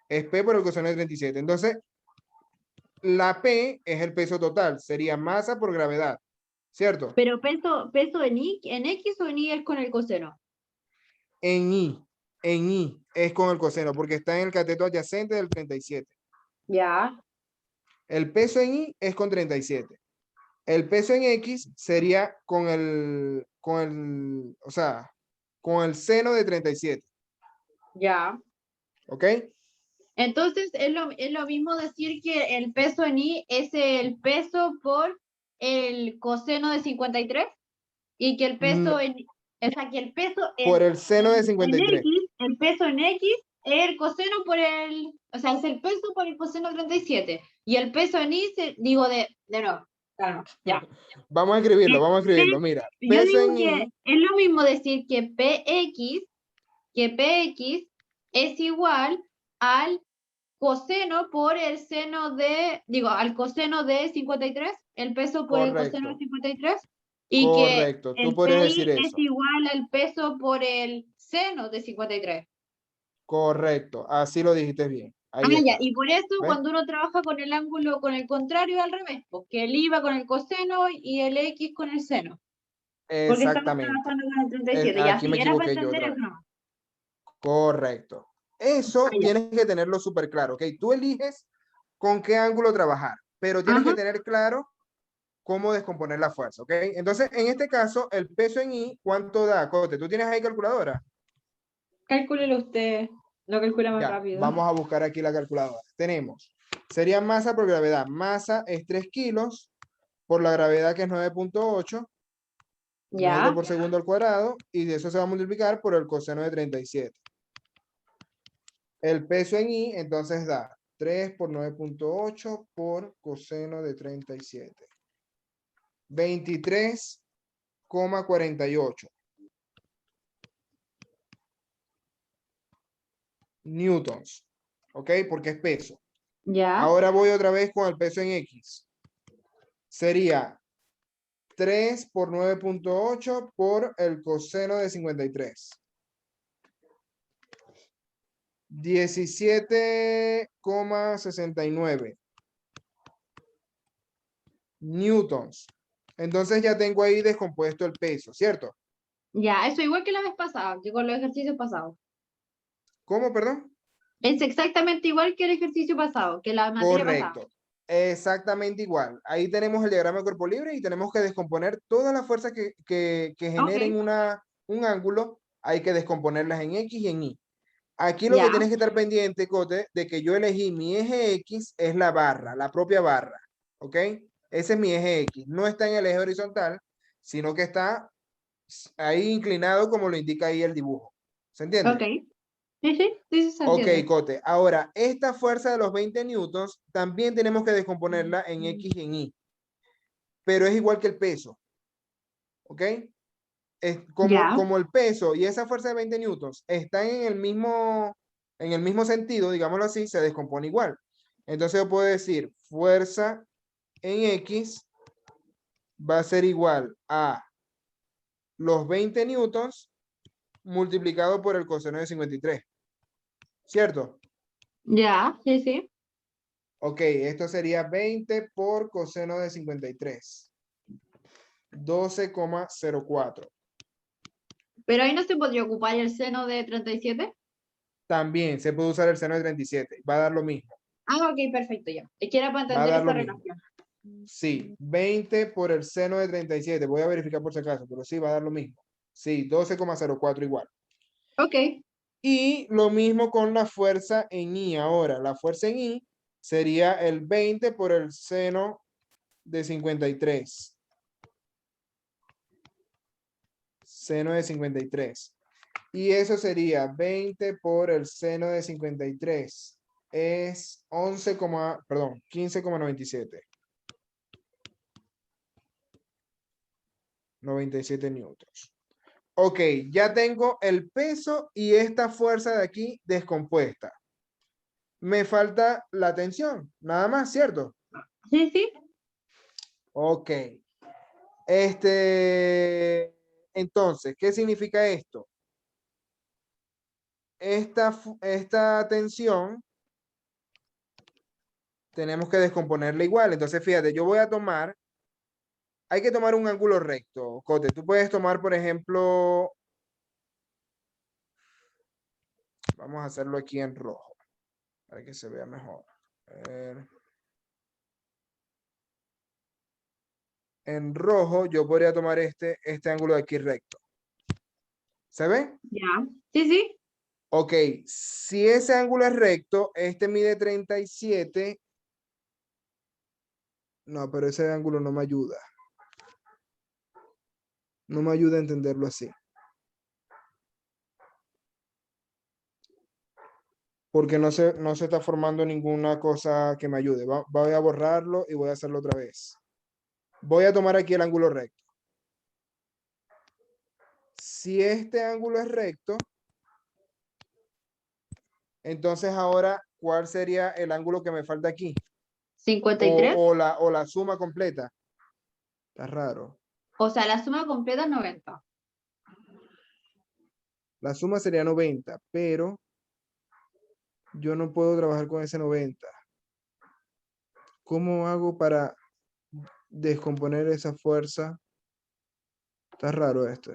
es P por el coseno de 37. Entonces, la P es el peso total, sería masa por gravedad, ¿cierto? Pero peso en X o en Y es con el coseno. En Y es con el coseno, porque está en el cateto adyacente del 37. Ya, El peso en Y es con 37. El peso en X sería o sea, con el seno de 37. ya. ¿Ok? Entonces es lo mismo decir que el peso en Y es el peso por el coseno de 53 y que el Mm, peso O sea, que el peso por el seno de en 53. X, el peso en X es el coseno por el, o sea, es el peso por el coseno 37. Y el peso en Y, digo de nuevo, calma, ya. Vamos a escribirlo. Mira, Yo peso digo en que Y, es lo mismo decir que PX es igual al coseno por el seno de, digo, al coseno de 53, el peso por el coseno de correcto, 53, y que correcto. Tú el podrías decir PI es eso. igual al peso por el seno de 53. Correcto, así lo dijiste bien. Ah, Ahí ya, está. y por eso ¿Ves? cuando uno trabaja con el ángulo con el contrario al revés, porque el I va con el coseno y el X con el seno, porque estamos Exactamente. trabajando con el 37, y Aquí me así era para equivoqué yo entender otra eso, vez. ¿no? Correcto. Ah, Eso ya. tienes que tenerlo súper claro, ¿ok? Tú eliges con qué ángulo trabajar, pero tienes que Ajá, tener claro cómo descomponer la fuerza, ¿ok? Entonces, en este caso, el peso en I, ¿cuánto da, Cote? ¿Tú tienes ahí calculadora? cálculelo usted, lo calcula más Ya, rápido. vamos a buscar aquí la calculadora. Tenemos, sería masa por gravedad. Masa es 3 kilos por la gravedad que es 9.8 metros Ya, por segundo al cuadrado, y de eso se va a multiplicar por el coseno de 37. El peso en I, entonces da 3 por 9.8 por coseno de 37. 23,48 newtons. ¿Ok? Porque es peso. ya, Ahora voy otra vez con el peso en X. Sería 3 por 9.8 por el coseno de 53. 17,69 newtons. Entonces ya tengo ahí descompuesto el peso, ¿cierto? ya, eso igual que la vez pasada, que con los ejercicios pasados. ¿Cómo, perdón? Es exactamente igual que el ejercicio pasado, que la materia pasada. Correcto. Exactamente igual. Ahí tenemos el diagrama de cuerpo libre y tenemos que descomponer todas las fuerzas que Ok, generen un ángulo. Hay que descomponerlas en X y en Y. Aquí lo que ya, tienes que estar pendiente, Cote, de que yo elegí mi eje X es la barra, la propia barra. ¿Ok? Ese es mi eje X. No está en el eje horizontal, sino que está ahí inclinado como lo indica ahí el dibujo. ¿Se ok. entiende? Sí, sí, sí, sí, se Ok, entiende. Cote. Ahora, esta fuerza de los 20 newtons también tenemos que descomponerla en X y en Y, pero es igual que el peso. ¿Ok? Es Ya, como el peso y esa fuerza de 20 newtons están en el mismo sentido, digámoslo así, se descompone igual. Entonces yo puedo decir fuerza en X va a ser igual a los 20 newtons multiplicado por el coseno de 53. ¿Cierto? ya, sí, sí. Ok, esto sería 20 por coseno de 53. 12,04. Pero ahí no se podría ocupar el seno de 37. También se puede usar el seno de 37. Va a dar lo mismo. Ah, ok, perfecto, ya. Es que era para Va a entender dar esa lo mismo. relación. Sí, 20 por el seno de 37. Voy a verificar por si acaso, pero sí, va a dar lo mismo. Sí, 12,04 igual. Ok, Y lo mismo con la fuerza en I ahora. La fuerza en I sería el 20 por el seno de 53. Seno de 53. Y eso sería 20 por el seno de 53. Es 11, perdón, 15,97. 97 newtons. Ok, ya tengo el peso y esta fuerza de aquí descompuesta. Me falta la tensión, nada más, ¿cierto? sí, sí. Ok. Entonces, ¿qué significa esto? Esta tensión tenemos que descomponerla igual. Entonces, fíjate, yo voy a tomar, hay que tomar un ángulo recto, Cote. Tú puedes tomar, por ejemplo, vamos a hacerlo aquí en rojo, para que se vea mejor. A ver. En rojo yo podría tomar este ángulo de aquí recto. ¿Se ve? Ya, sí, sí. Ok, si ese ángulo es recto, este mide 37. No, pero ese ángulo no me ayuda. No me ayuda a entenderlo así. porque no se está formando ninguna cosa que me ayude. Voy a borrarlo y voy a hacerlo otra vez. Voy a tomar aquí el ángulo recto. Si este ángulo es recto, entonces ahora, ¿cuál sería el ángulo que me falta aquí? 53. O la suma completa. Está raro. O sea, la suma completa es 90. La suma sería 90, pero yo no puedo trabajar con ese 90. ¿Cómo hago para descomponer esa fuerza? Está raro esto.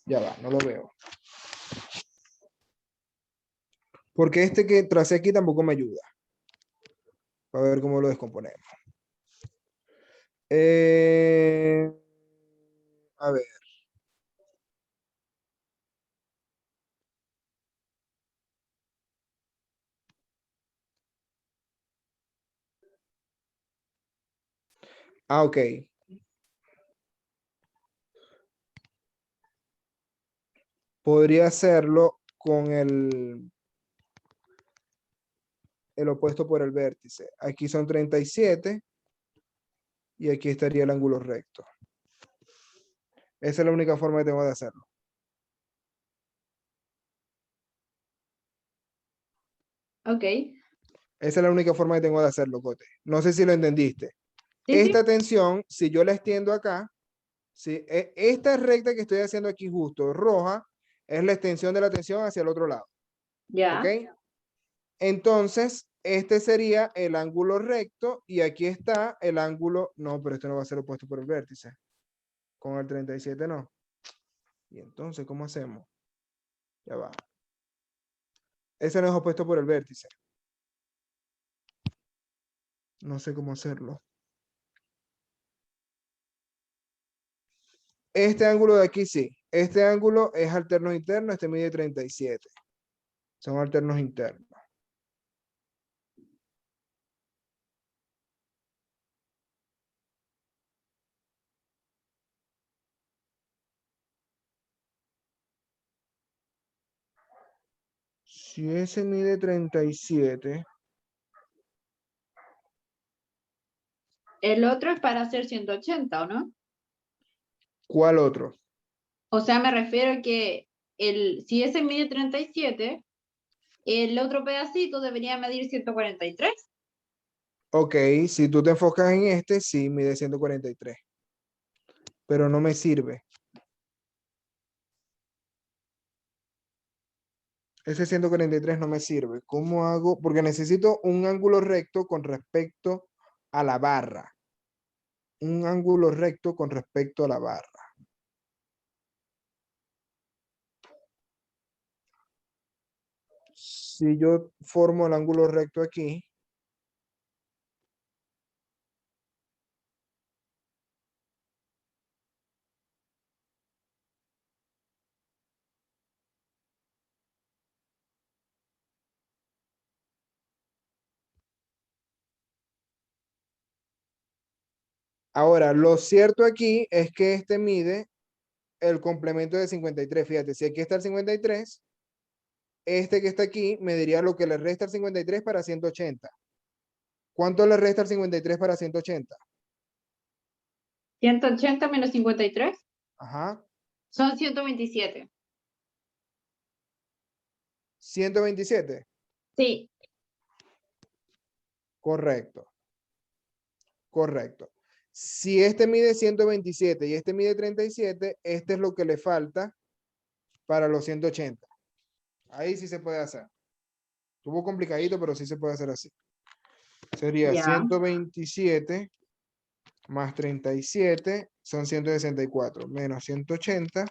Ya va, no lo veo. Porque este que tracé aquí tampoco me ayuda. A ver cómo lo descomponemos. A ver. Ok. Podría hacerlo con el opuesto por el vértice. Aquí son 37 y aquí estaría el ángulo recto. Esa es la única forma que tengo de hacerlo. Ok. Esa es la única forma que tengo de hacerlo, Cote. No sé si lo entendiste. Sí, sí. Esta tensión, si yo la extiendo acá, si esta recta que estoy haciendo aquí justo, roja, es la extensión de la tensión hacia el otro lado. ¿Ok? Ya. Entonces, este sería el ángulo recto y aquí está el ángulo, no, pero este no va a ser opuesto por el vértice. Con el 37 no. Y entonces, ¿cómo hacemos? Ya va. Ese no es opuesto por el vértice. No sé cómo hacerlo. Este ángulo de aquí sí. Este ángulo es alterno interno, este mide 37. Son alternos internos. Si ese mide 37, El otro es para hacer 180, ¿o no? ¿cuál otro? O sea, me refiero que si ese mide 37, el otro pedacito debería medir 143. Ok, si tú te enfocas en este, sí, mide 143. Pero no me sirve. Ese 143 no me sirve. ¿Cómo hago? Porque necesito un ángulo recto con respecto a la barra. Un ángulo recto con respecto a la barra. Si yo formo el ángulo recto aquí, ahora, lo cierto aquí es que este mide el complemento de 53. Fíjate, si aquí está el 53, este que está aquí me diría lo que le resta al 53 para 180. ¿Cuánto le resta al 53 para 180? 180 menos 53 Ajá, son 127. 127. Sí, Correcto, correcto. Si este mide 127 y este mide 37, este es lo que le falta para los 180. Ahí sí se puede hacer. Estuvo complicadito, pero sí se puede hacer así. Sería ya. 127 más 37 son 164, menos 180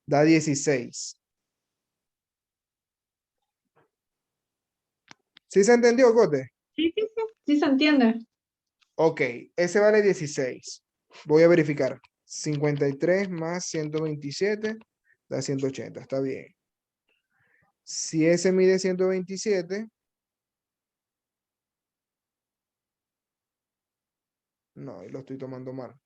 da 16. ¿Sí se entendió, Cote? Sí, sí, sí, sí se entiende. Ok, ese vale 16. Voy a verificar. 53 más 127 da 180, está bien. Si ese mide 127, no, y lo estoy tomando mal.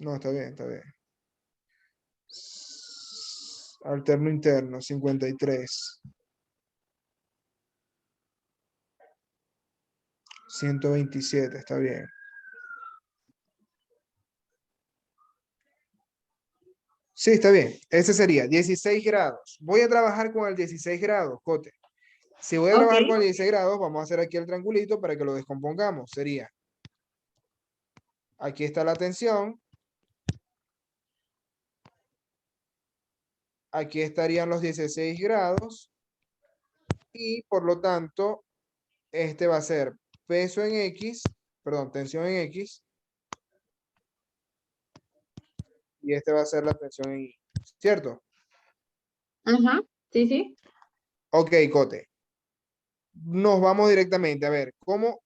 No, está bien, está bien. Alterno interno, 53. 127, está bien. Sí, está bien. Ese sería 16 grados. Voy a trabajar con el 16 grados, Cote. Si voy a Ok. trabajar con el 16 grados, vamos a hacer aquí el triangulito para que lo descompongamos. Sería, aquí está la tensión. Aquí estarían los 16 grados. Y por lo tanto, este va a ser peso en X, perdón, tensión en X. Y este va a ser la tensión en Y. ¿Cierto? Ajá. Sí, sí. Ok, Cote. Nos vamos directamente. A ver, ¿cómo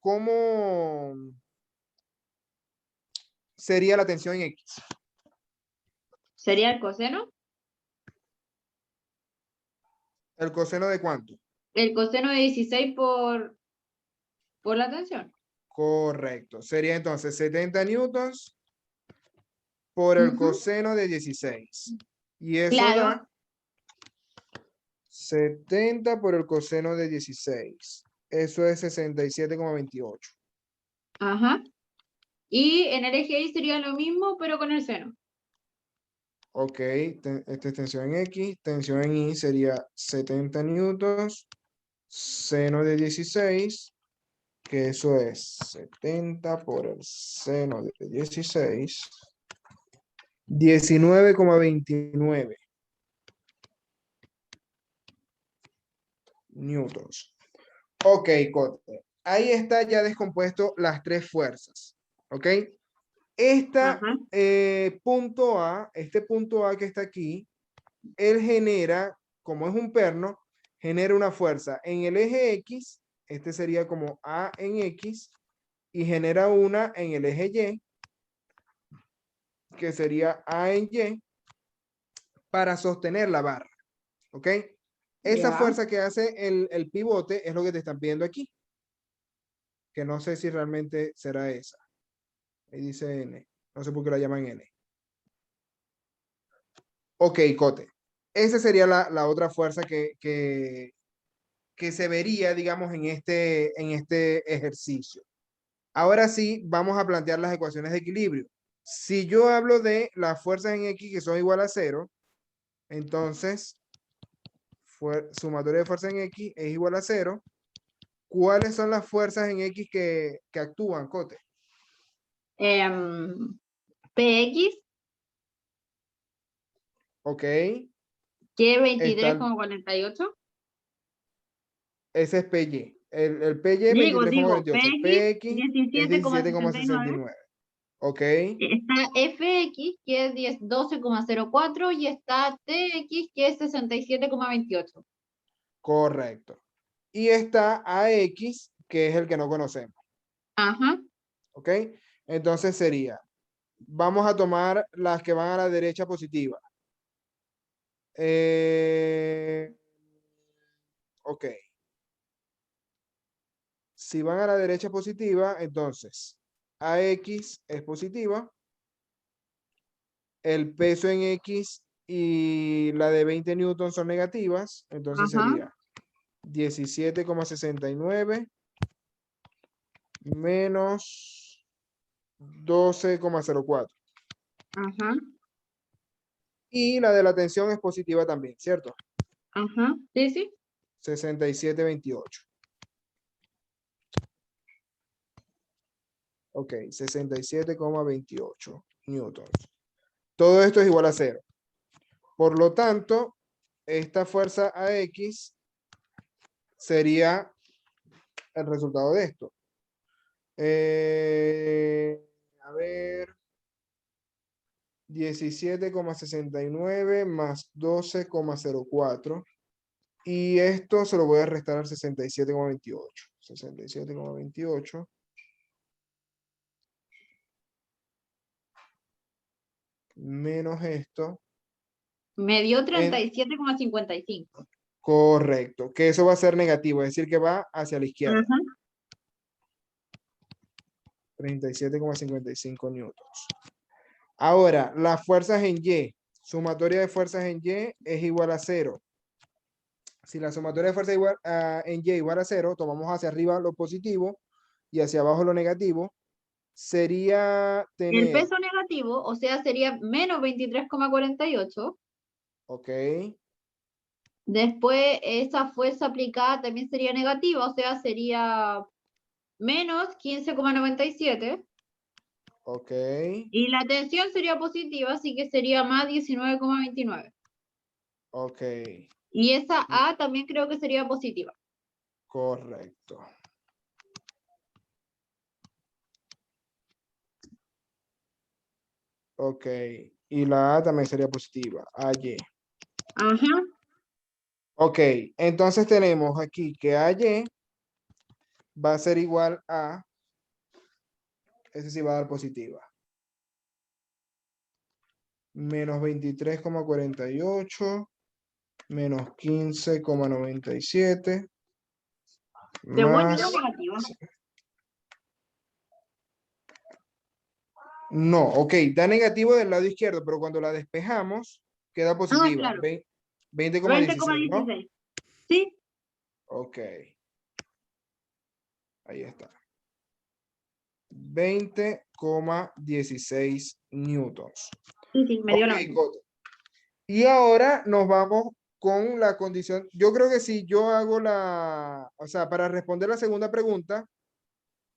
sería la tensión en X? ¿Sería el coseno? ¿El coseno de cuánto? El coseno de 16 por la tensión. Correcto. Sería entonces 70 newtons por el Ujú. coseno de 16. Y eso Claro. da 70 por el coseno de 16. Eso es 67,28. Ajá. Y en el eje Y sería lo mismo, pero con el seno. Ok, esta es tensión en X. Tensión en Y sería 70 newtons. Seno de 16, que eso es 70 por el seno de 16. 19,29 newtons. Ok, Cote. Ahí está ya descompuesto las tres fuerzas. ¿Ok? Ajá. Este punto A que está aquí, él genera, como es un perno, genera una fuerza en el eje X, este sería como A en X, y genera una en el eje Y, que sería A en Y, para sostener la barra. ¿Ok? Esa Ya. fuerza que hace el pivote es lo que te están viendo aquí, que no sé si realmente será esa. Ahí dice N. No sé por qué la llaman N. Ok, Cote. Esa sería la otra fuerza que se vería, digamos, en este ejercicio. Ahora sí, vamos a plantear las ecuaciones de equilibrio. Si yo hablo de las fuerzas en X que son igual a 0, entonces sumatoria de fuerza en X es igual a 0. ¿Cuáles son las fuerzas en X que actúan, Cote? PX, Ok, que es está 23,48. ese es PY. El PY es Digo, 23,48. PX, PX es 17,69. 17,69. Ok, Está FX, que es 12,04. Y está TX, que es 67,28. correcto. Y está AX, que es el que no conocemos. Ajá. Ok, entonces sería, vamos a tomar las que van a la derecha positiva. Ok. Si van a la derecha positiva, entonces AX es positiva, el peso en X y la de 20 newtons son negativas, entonces Ajá. sería 17,69 menos 12,04. Ajá. Y la de la tensión es positiva también, ¿cierto? Ajá. Sí, sí. 67,28. Ok, 67,28 newtons. Todo esto es igual a 0. Por lo tanto, esta fuerza AX sería el resultado de esto. A ver, 17,69 más 12,04. Y esto se lo voy a restar al 67,28. 67,28 menos esto. Me dio En, 37,55. correcto, que eso va a ser negativo, es decir, que va hacia la izquierda. Ajá. 37,55 newtons. Ahora, las fuerzas en Y, sumatoria de fuerzas en Y es igual a 0. Si la sumatoria de fuerzas en Y igual a 0, tomamos hacia arriba lo positivo y hacia abajo lo negativo, sería El tener, peso negativo, o sea, sería menos 23,48. ok, Después, esa fuerza aplicada también sería negativa, o sea, sería menos 15,97. ok, Y la tensión sería positiva, así que sería más 19,29. ok, Y esa A también creo que sería positiva. correcto. Ok, y la A también sería positiva, AY. Ajá. Ok, entonces tenemos aquí que AY va a ser igual a, ese sí va a dar positiva, menos 23,48, menos 15,97, Según más, yo, negativa. no, ok, da negativo del lado izquierdo, pero cuando la despejamos, queda Ah, positiva, claro. 20,16, ¿no? 20,16. Sí, Ok, ahí está. 20,16 newtons. sí, sí, me dio Ok, lo mismo. Coto. Y ahora nos vamos con la condición. Yo creo que si yo hago o sea, para responder la segunda pregunta,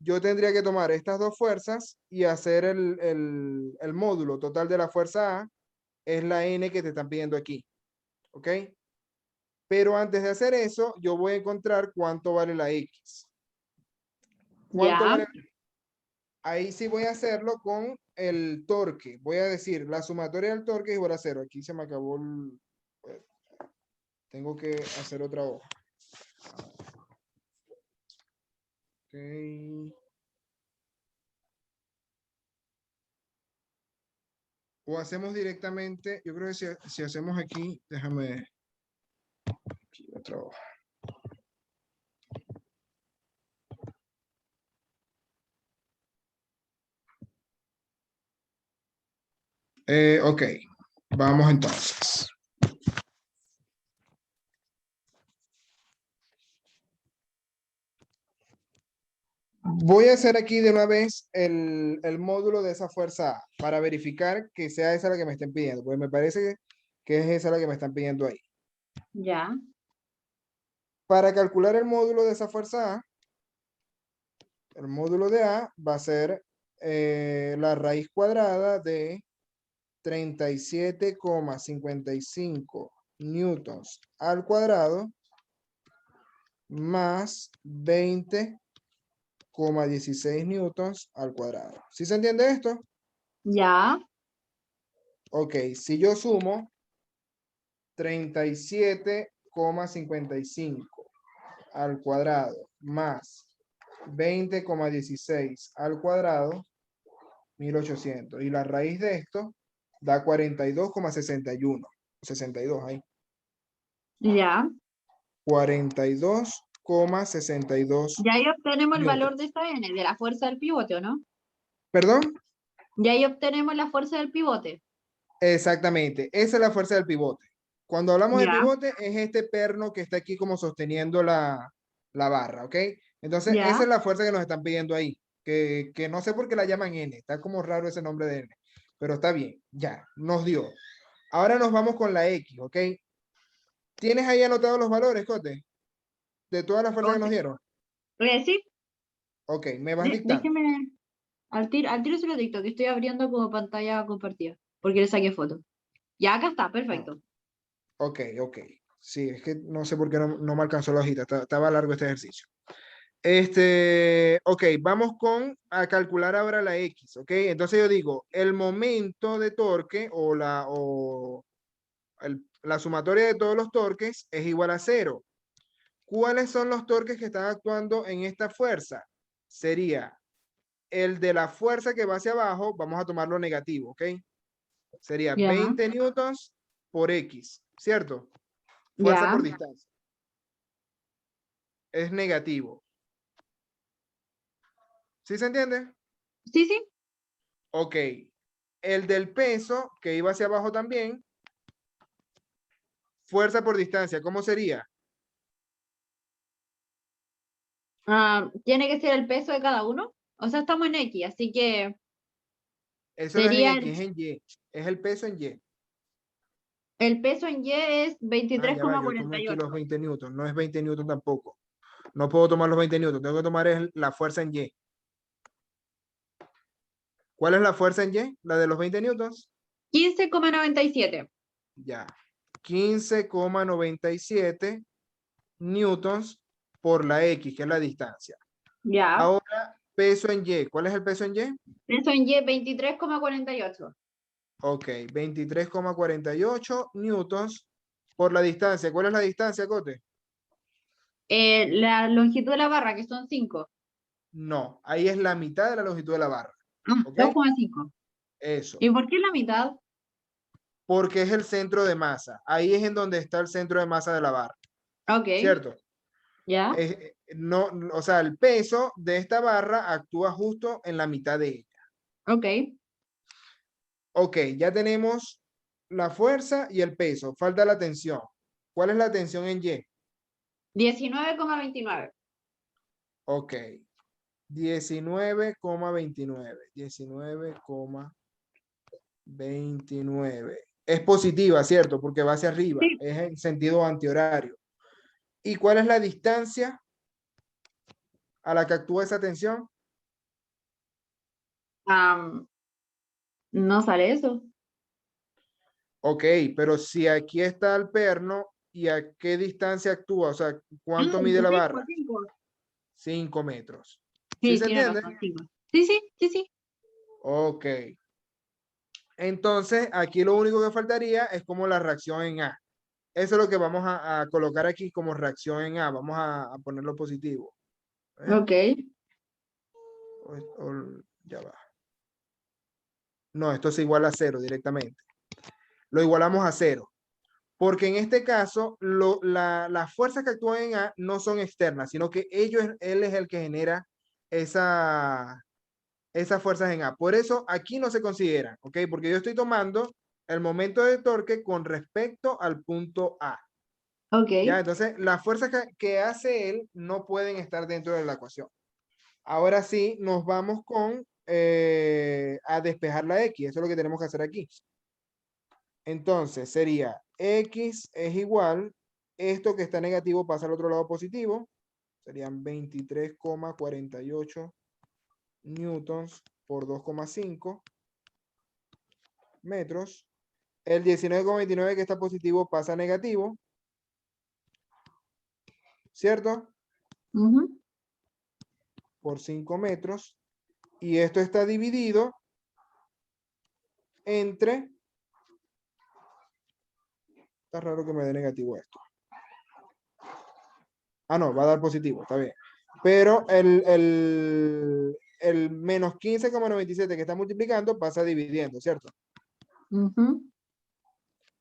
yo tendría que tomar estas dos fuerzas y hacer el módulo total de la fuerza A, es la N que te están pidiendo aquí. ¿Ok? Pero antes de hacer eso, yo voy a encontrar cuánto vale la X. ¿Cuánto Ya. vale? Ahí sí voy a hacerlo con el torque. Voy a decir, la sumatoria del torque es igual a 0. Aquí se me acabó tengo que hacer otra hoja. Ok. O hacemos directamente, yo creo que si hacemos aquí, déjame, aquí otra hoja. Ok, vamos entonces. Voy a hacer aquí de una vez el módulo de esa fuerza A para verificar que sea esa la que me estén pidiendo, porque me parece que es esa la que me están pidiendo ahí. Ya. Para calcular el módulo de esa fuerza A, el módulo de A va a ser la raíz cuadrada de 37,55 newtons al cuadrado más 20,16 newtons al cuadrado. ¿Sí se entiende esto? Ya. Ok, si yo sumo 37,55 al cuadrado más 20,16 al cuadrado, 1800. Y la raíz de esto da 42,61. 62 ahí. Ya. 42,62 Ya ahí obtenemos el valor de newtons. esta N, de la fuerza del pivote, ¿o no? ¿Perdón? Ya ahí obtenemos la fuerza del pivote. Exactamente. Esa es la fuerza del pivote. Cuando hablamos de Ya. pivote, es este perno que está aquí como sosteniendo la barra, ¿ok? Entonces, Ya. esa es la fuerza que nos están pidiendo ahí. Que no sé por qué la llaman N. Está como raro ese nombre de N. Pero está bien. Ya, nos dio. Ahora nos vamos con la X, ¿ok? ¿Tienes ahí anotados los valores, Cote? De todas las fuerzas que nos dieron. Sí, Ok, me vas dictando. déjeme, al tiro se lo dicto, que estoy abriendo como pantalla compartida, porque le saqué foto. Ya acá está, Ah, perfecto. ok, ok. Sí, es que no sé por qué no me alcanzó la hojita. Estaba largo este ejercicio. Ok, vamos a calcular ahora la X, ok. Entonces yo digo, el momento de torque la sumatoria de todos los torques es igual a 0. ¿Cuáles son los torques que están actuando en esta fuerza? Sería el de la fuerza que va hacia abajo, vamos a tomarlo negativo, ¿ok? Sería Ya, 20 newtons por X, ¿cierto? Fuerza ya. por distancia. Es negativo. ¿Sí se entiende? Sí, sí. Ok. el del peso, que iba hacia abajo también, fuerza por distancia, ¿cómo sería? Tiene que ser el peso de cada uno. O sea, estamos en X, así que Eso no es en sería X, es en Y. Es el peso en Y. el peso en Y es Ah, ya va, yo tomé aquí los 20 newtons. No es 20 newtons tampoco. No puedo tomar los 20 newtons. Tengo que tomar la fuerza en Y. ¿Cuál es la fuerza en Y? La de los 20 newtons. 15,97. Ya. 15,97 newtons por la X, que es la distancia. Ya. Ahora, peso en Y. ¿Cuál es el peso en Y? Peso en Y, 23,48. Ok, 23,48 newtons por la distancia. ¿Cuál es la distancia, Cote? La longitud de la barra, que son 5. No, ahí es la mitad de la longitud de la barra. ¿Ok? 2,5. Eso. ¿Y por qué la mitad? Porque es el centro de masa. Ahí es en donde está el centro de masa de la barra. Ok. ¿Cierto? Ya. No, o sea, el peso de esta barra actúa justo en la mitad de ella. Ok. Ok, ya tenemos la fuerza y el peso. Falta la tensión. ¿Cuál es la tensión en Y? 19,29. Ok. 19,29. 19,29. Es positiva, ¿cierto? Porque va hacia arriba. Sí. Es en sentido antihorario. ¿Y cuál es la distancia a la que actúa esa tensión? No sale eso. Ok, pero si aquí está el perno, ¿y a qué distancia actúa? O sea, ¿cuánto mide la 5, barra? 5. 5 metros. ¿Sí Sí, se tiene entiende? razón, 5. Sí, sí, sí, sí. Ok. Entonces, aquí lo único que faltaría es como la reacción en A. Eso es lo que vamos a colocar aquí como reacción en A. Vamos a ponerlo positivo. ¿Eh? Ok. Ya va. No, esto es igual a 0 directamente. Lo igualamos a 0. Porque en este caso, las fuerzas que actúan en A no son externas, sino que él es el que genera esas fuerzas en A. Por eso aquí no se consideran, ¿ok? Porque yo estoy tomando el momento de torque con respecto al punto A. Ok. Ya, entonces las fuerzas que hace él no pueden estar dentro de la ecuación. Ahora sí, nos vamos a despejar la X. Eso es lo que tenemos que hacer aquí. Entonces sería X es igual, esto que está negativo pasa al otro lado positivo, serían 23,48 newtons por 2,5 metros. El 19,29 que está positivo pasa a negativo, ¿cierto? Por 5 metros. Y esto está dividido entre... Está raro que me dé negativo esto. Ah, no, va a dar positivo, está bien. Pero el menos 15,97 que está multiplicando pasa dividiendo, ¿cierto?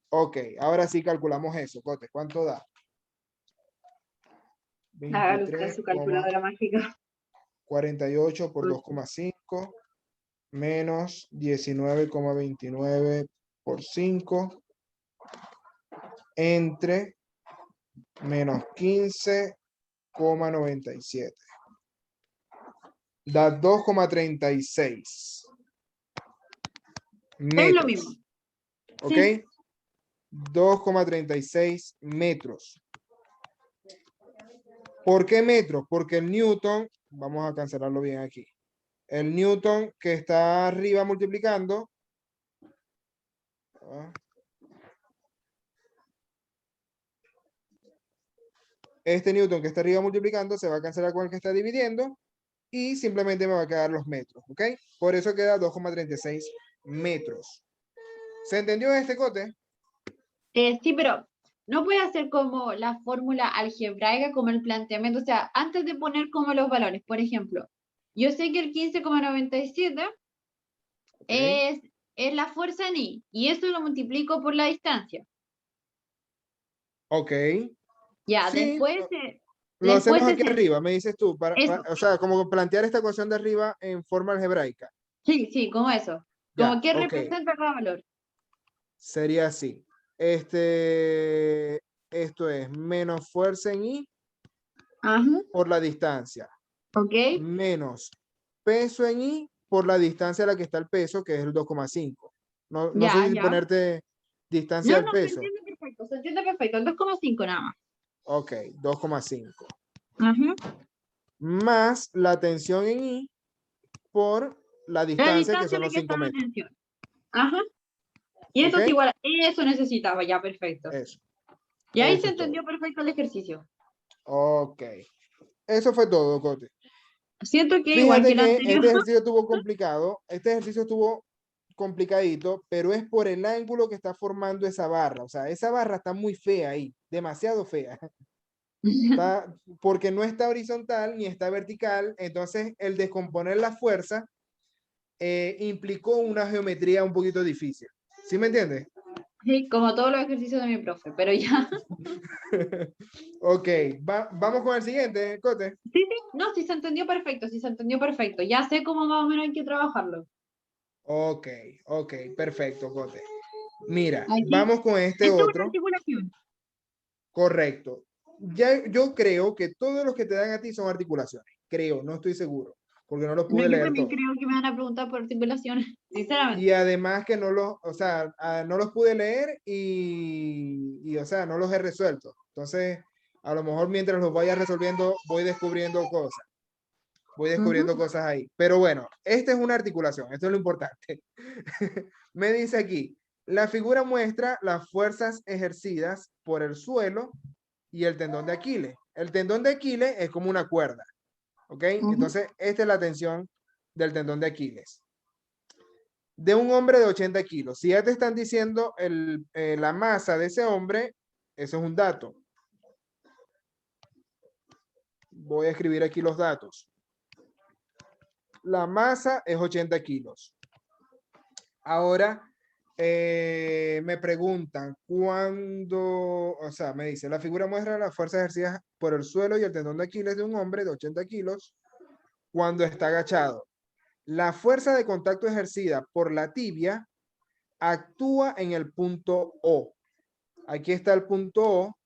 Ok, ahora sí calculamos eso, Cote. ¿Cuánto da? Hágalo usted su calculadora mágica. 23,48 por 2,5 menos 19,29 por 5 entre menos 15,97. Da 2,36 Es lo mismo. metros. ¿Ok? Sí. 2,36 metros. ¿Por qué metros? Porque el newton, vamos a cancelarlo bien aquí. El newton que está arriba multiplicando. Este newton que está arriba multiplicando se va a cancelar con el que está dividiendo y simplemente me va a quedar los metros, ¿ok? Por eso queda 2,36 metros. ¿Se entendió este, Cote? Sí, pero no puede hacer como la fórmula algebraica, como el planteamiento. O sea, antes de poner como los valores, por ejemplo, yo sé que el 15,97 Okay. es la fuerza en I, y eso lo multiplico por la distancia. Ok. Ya, Sí, lo después hacemos aquí ese, arriba, me dices tú, eso. o sea, como plantear esta ecuación de arriba en forma algebraica. Sí, sí, como eso. Ya, Como que ok. representa cada valor. Sería así. Esto es menos fuerza en I Ajá, por la distancia, ok. menos peso en I por la distancia a la que está el peso, que es el 2,5. No sé Ya, si ya. ponerte distancia No, del no, se peso. entiende perfecto, se entiende perfecto. El 2,5 nada más. Ok, 2,5. Ajá. Más la tensión en I por la La distancia, que distancia son a la los que 5 está la metros. tensión. Ajá. Y ¿Ok? eso es igual, eso necesitaba, ya, perfecto. Eso. Y ahí se Eso es todo. entendió perfecto el ejercicio. Ok. Eso fue todo, Cote. Siento que igual que Fíjate el que anterior. este ejercicio estuvo complicado. Este ejercicio estuvo complicadito, pero es por el ángulo que está formando esa barra. O sea, esa barra está muy fea ahí, demasiado fea. Está, porque no está horizontal ni está vertical. Entonces, el descomponer la fuerza implicó una geometría un poquito difícil. ¿Sí me entiendes? Sí, como todos los ejercicios de mi profe, pero ya. Ok, vamos con el siguiente, Cote. Sí, sí, no, sí se entendió perfecto, sí se entendió perfecto. Ya sé cómo más o menos hay que trabajarlo. Ok, ok, perfecto, Cote. Mira, Aquí, vamos con este esto es una otro. articulación. Correcto. Ya, yo creo que todos los que te dan a ti son articulaciones. Creo, no estoy seguro, porque no los No, pude yo leer también todos. creo que me van a preguntar por articulaciones, sinceramente. Y además que no los, o sea, no los pude leer o sea, no los he resuelto. Entonces, a lo mejor mientras los vaya resolviendo, voy descubriendo cosas. Voy Ujú. descubriendo cosas ahí. Pero bueno, esta es una articulación, esto es lo importante. Me dice aquí, la figura muestra las fuerzas ejercidas por el suelo y el tendón de Aquiles. El tendón de Aquiles es como una cuerda, ¿ok? Ujú. Entonces, esta es la tensión del tendón de Aquiles. De un hombre de 80 kilos. Si ya te están diciendo la masa de ese hombre, eso es un dato. Voy a escribir aquí los datos. La masa es 80 kilos. Ahora, me preguntan cuándo, o sea, me dice, la figura muestra la fuerza ejercida por el suelo y el tendón de Aquiles de un hombre de 80 kilos cuando está agachado. La fuerza de contacto ejercida por la tibia actúa en el punto O. Aquí está el punto O.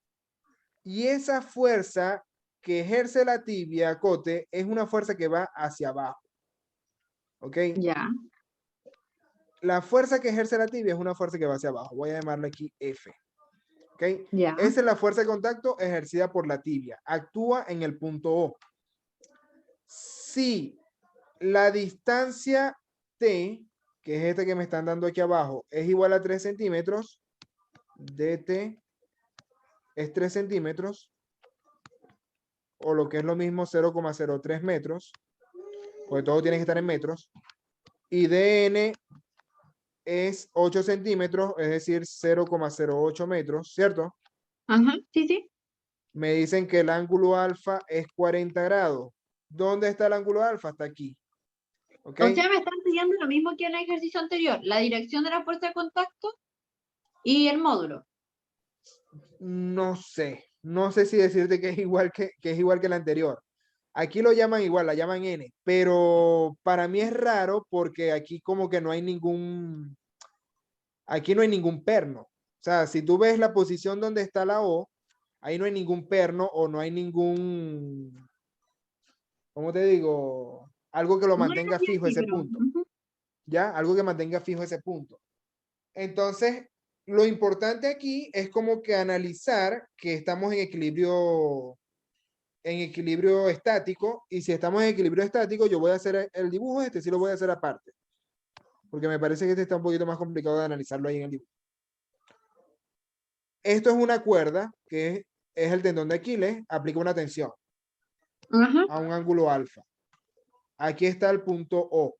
Y esa fuerza que ejerce la tibia, Cote, es una fuerza que va hacia abajo. ¿Ok? Ya, La fuerza que ejerce la tibia es una fuerza que va hacia abajo. Voy a llamarla aquí F. ¿Ok? ya. Esa es la fuerza de contacto ejercida por la tibia. Actúa en el punto O. Si la distancia T, que es esta que me están dando aquí abajo, es igual a 3 centímetros, dt es 3 centímetros, o lo que es lo mismo 0,03 metros, porque todo tiene que estar en metros, y dn es 8 centímetros, es decir, 0,08 metros, ¿cierto? Ajá, sí, sí. Me dicen que el ángulo alfa es 40 grados. ¿Dónde está el ángulo alfa? Está aquí. ¿Ok? O sea, me están pidiendo lo mismo que en el ejercicio anterior, la dirección de la fuerza de contacto y el módulo. No sé. No sé si decirte que es igual que es igual que el anterior. Aquí lo llaman igual, la llaman N, pero para mí es raro porque aquí como que no hay aquí no hay ningún perno. O sea, si tú ves la posición donde está la O, ahí no hay ningún perno o no hay ningún, ¿cómo te digo? Algo que lo No era mantenga así fijo aquí, ese pero. punto, ¿ya? Algo que mantenga fijo ese punto. Entonces, lo importante aquí es como que analizar que estamos en equilibrio estático, y si estamos en equilibrio estático, yo voy a hacer el dibujo, este sí lo voy a hacer aparte, porque me parece que este está un poquito más complicado de analizarlo ahí en el dibujo. Esto es una cuerda que es el tendón de Aquiles, aplica una tensión Ajá. a un ángulo alfa. Aquí está el punto O.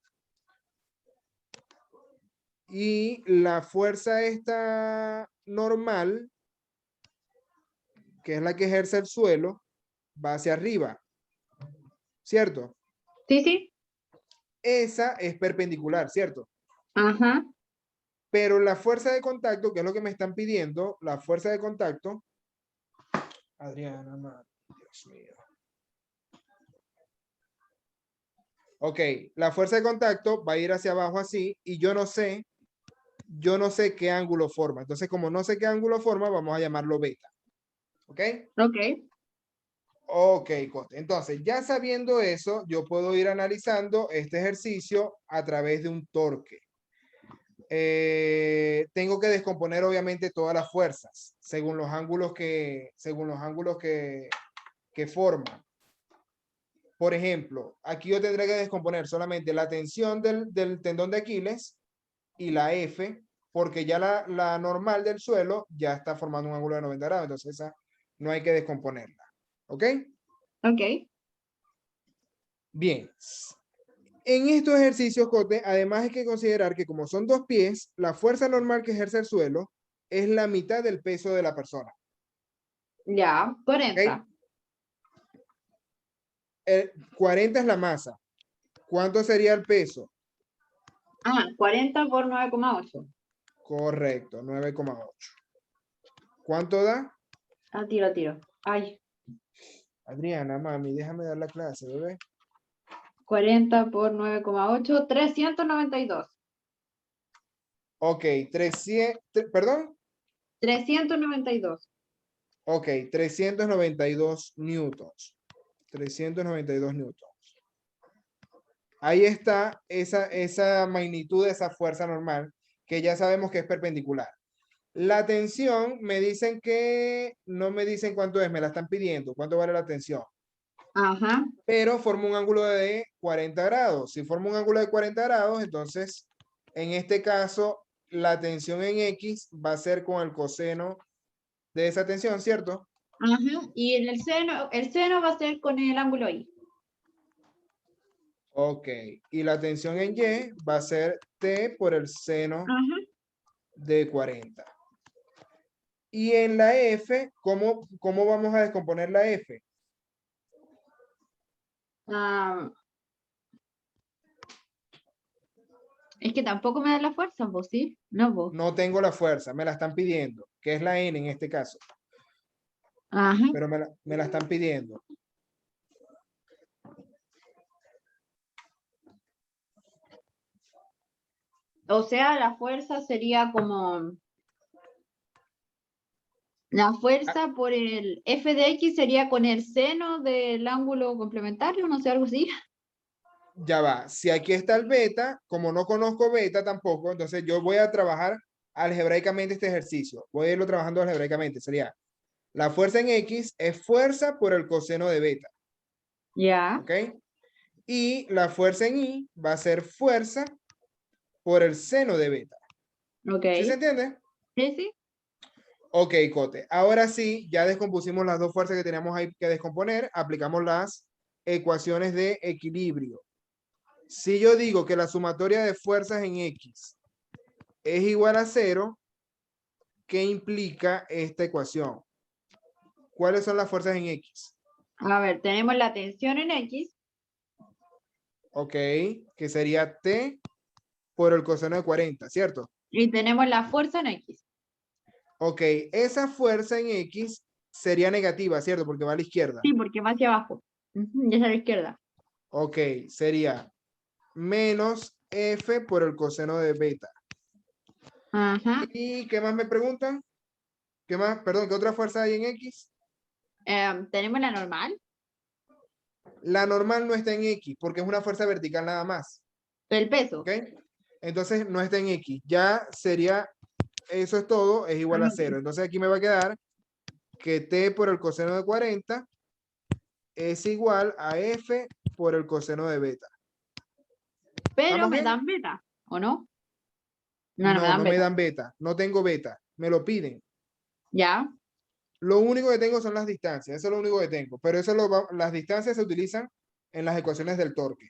Y la fuerza esta normal, que es la que ejerce el suelo, va hacia arriba, ¿cierto? Sí, sí. Esa es perpendicular, ¿cierto? Ajá. Pero la fuerza de contacto, que es lo que me están pidiendo, la fuerza de contacto, Adriana, Dios mío. Ok, la fuerza de contacto va a ir hacia abajo así y yo no sé qué ángulo forma. Entonces, como no sé qué ángulo forma, vamos a llamarlo beta. ¿Ok? Ok. Ok, Cote. Entonces, ya sabiendo eso, yo puedo ir analizando este ejercicio a través de un torque. Tengo que descomponer obviamente todas las fuerzas según los ángulos que forman. Por ejemplo, aquí yo tendré que descomponer solamente la tensión del tendón de Aquiles y la F, porque ya la normal del suelo ya está formando un ángulo de 90 grados, entonces esa no hay que descomponerla. ¿Ok? Ok. Bien. En estos ejercicios, Cote, además hay que considerar que como son dos pies, la fuerza normal que ejerce el suelo es la mitad del peso de la persona. Ya, 40. ¿Ok? 40 es la masa. ¿Cuánto sería el peso? 40 por 9,8. Correcto, 9,8. ¿Cuánto da? A tiro, a tiro. Ay, Adriana, mami, déjame dar la clase, bebé. 40 por 9,8, 392. Ok, 300, perdón. 392. Ok, 392 newtons. 392 newtons. Ahí está esa magnitud de esa fuerza normal, que ya sabemos que es perpendicular. La tensión, me dicen que no me dicen cuánto es, me la están pidiendo, cuánto vale la tensión. Ajá. Pero forma un ángulo de 40 grados. Si forma un ángulo de 40 grados, entonces, en este caso, la tensión en X va a ser con el coseno de esa tensión, ¿cierto? Ajá. Y en el seno va a ser con el ángulo I. Ok. Y la tensión en Y va a ser T por el seno Ajá. de 40. Y en la F, ¿cómo vamos a descomponer la F? Ah, es que tampoco me da la fuerza, vos, ¿sí? No, vos. No tengo la fuerza, me la están pidiendo, que es la N en este caso, Ajá. pero me la están pidiendo. O sea, la fuerza sería como. La Ah, fuerza por el f de x sería con el seno del ángulo complementario, no sé, algo así. ya va, si aquí está el beta, como no conozco beta tampoco, entonces yo voy a trabajar algebraicamente este ejercicio. Voy a irlo trabajando algebraicamente. Sería, la fuerza en X es fuerza por el coseno de beta, Ya. ¿ok? Y la fuerza en Y va a ser fuerza por el seno de beta. Ok. ¿Sí se entiende? Sí, sí. Ok, Cote. Ahora sí, ya descompusimos las dos fuerzas que teníamos ahí que descomponer. Aplicamos las ecuaciones de equilibrio. Si yo digo que la sumatoria de fuerzas en X es igual a 0, ¿qué implica esta ecuación? ¿Cuáles son las fuerzas en X? A ver, tenemos la tensión en x. Ok, que sería T por el coseno de 40, ¿cierto? Y tenemos la fuerza en X. Ok, esa fuerza en X sería negativa, ¿cierto? Porque va a la izquierda. Sí, porque va hacia abajo. Ujú, ya es a la izquierda. Ok, sería menos F por el coseno de beta. Ajá. ¿Y qué más me preguntan? ¿Qué más? Perdón, ¿qué otra fuerza hay en X? Tenemos la normal. La normal no está en X porque es una fuerza vertical nada más. El ¿Ok? peso. Entonces no está en X. Ya sería, eso es todo, es igual a Ah, 0. ok. Entonces aquí me va a quedar que T por el coseno de 40 es igual a F por el coseno de beta. Pero ¿Vamos me bien? dan beta, ¿o no? No, no me No, dan no me beta. dan beta. No tengo beta. Me lo piden. Ya. Lo único que tengo son las distancias. Eso es lo único que tengo. Pero las distancias se utilizan en las ecuaciones del torque.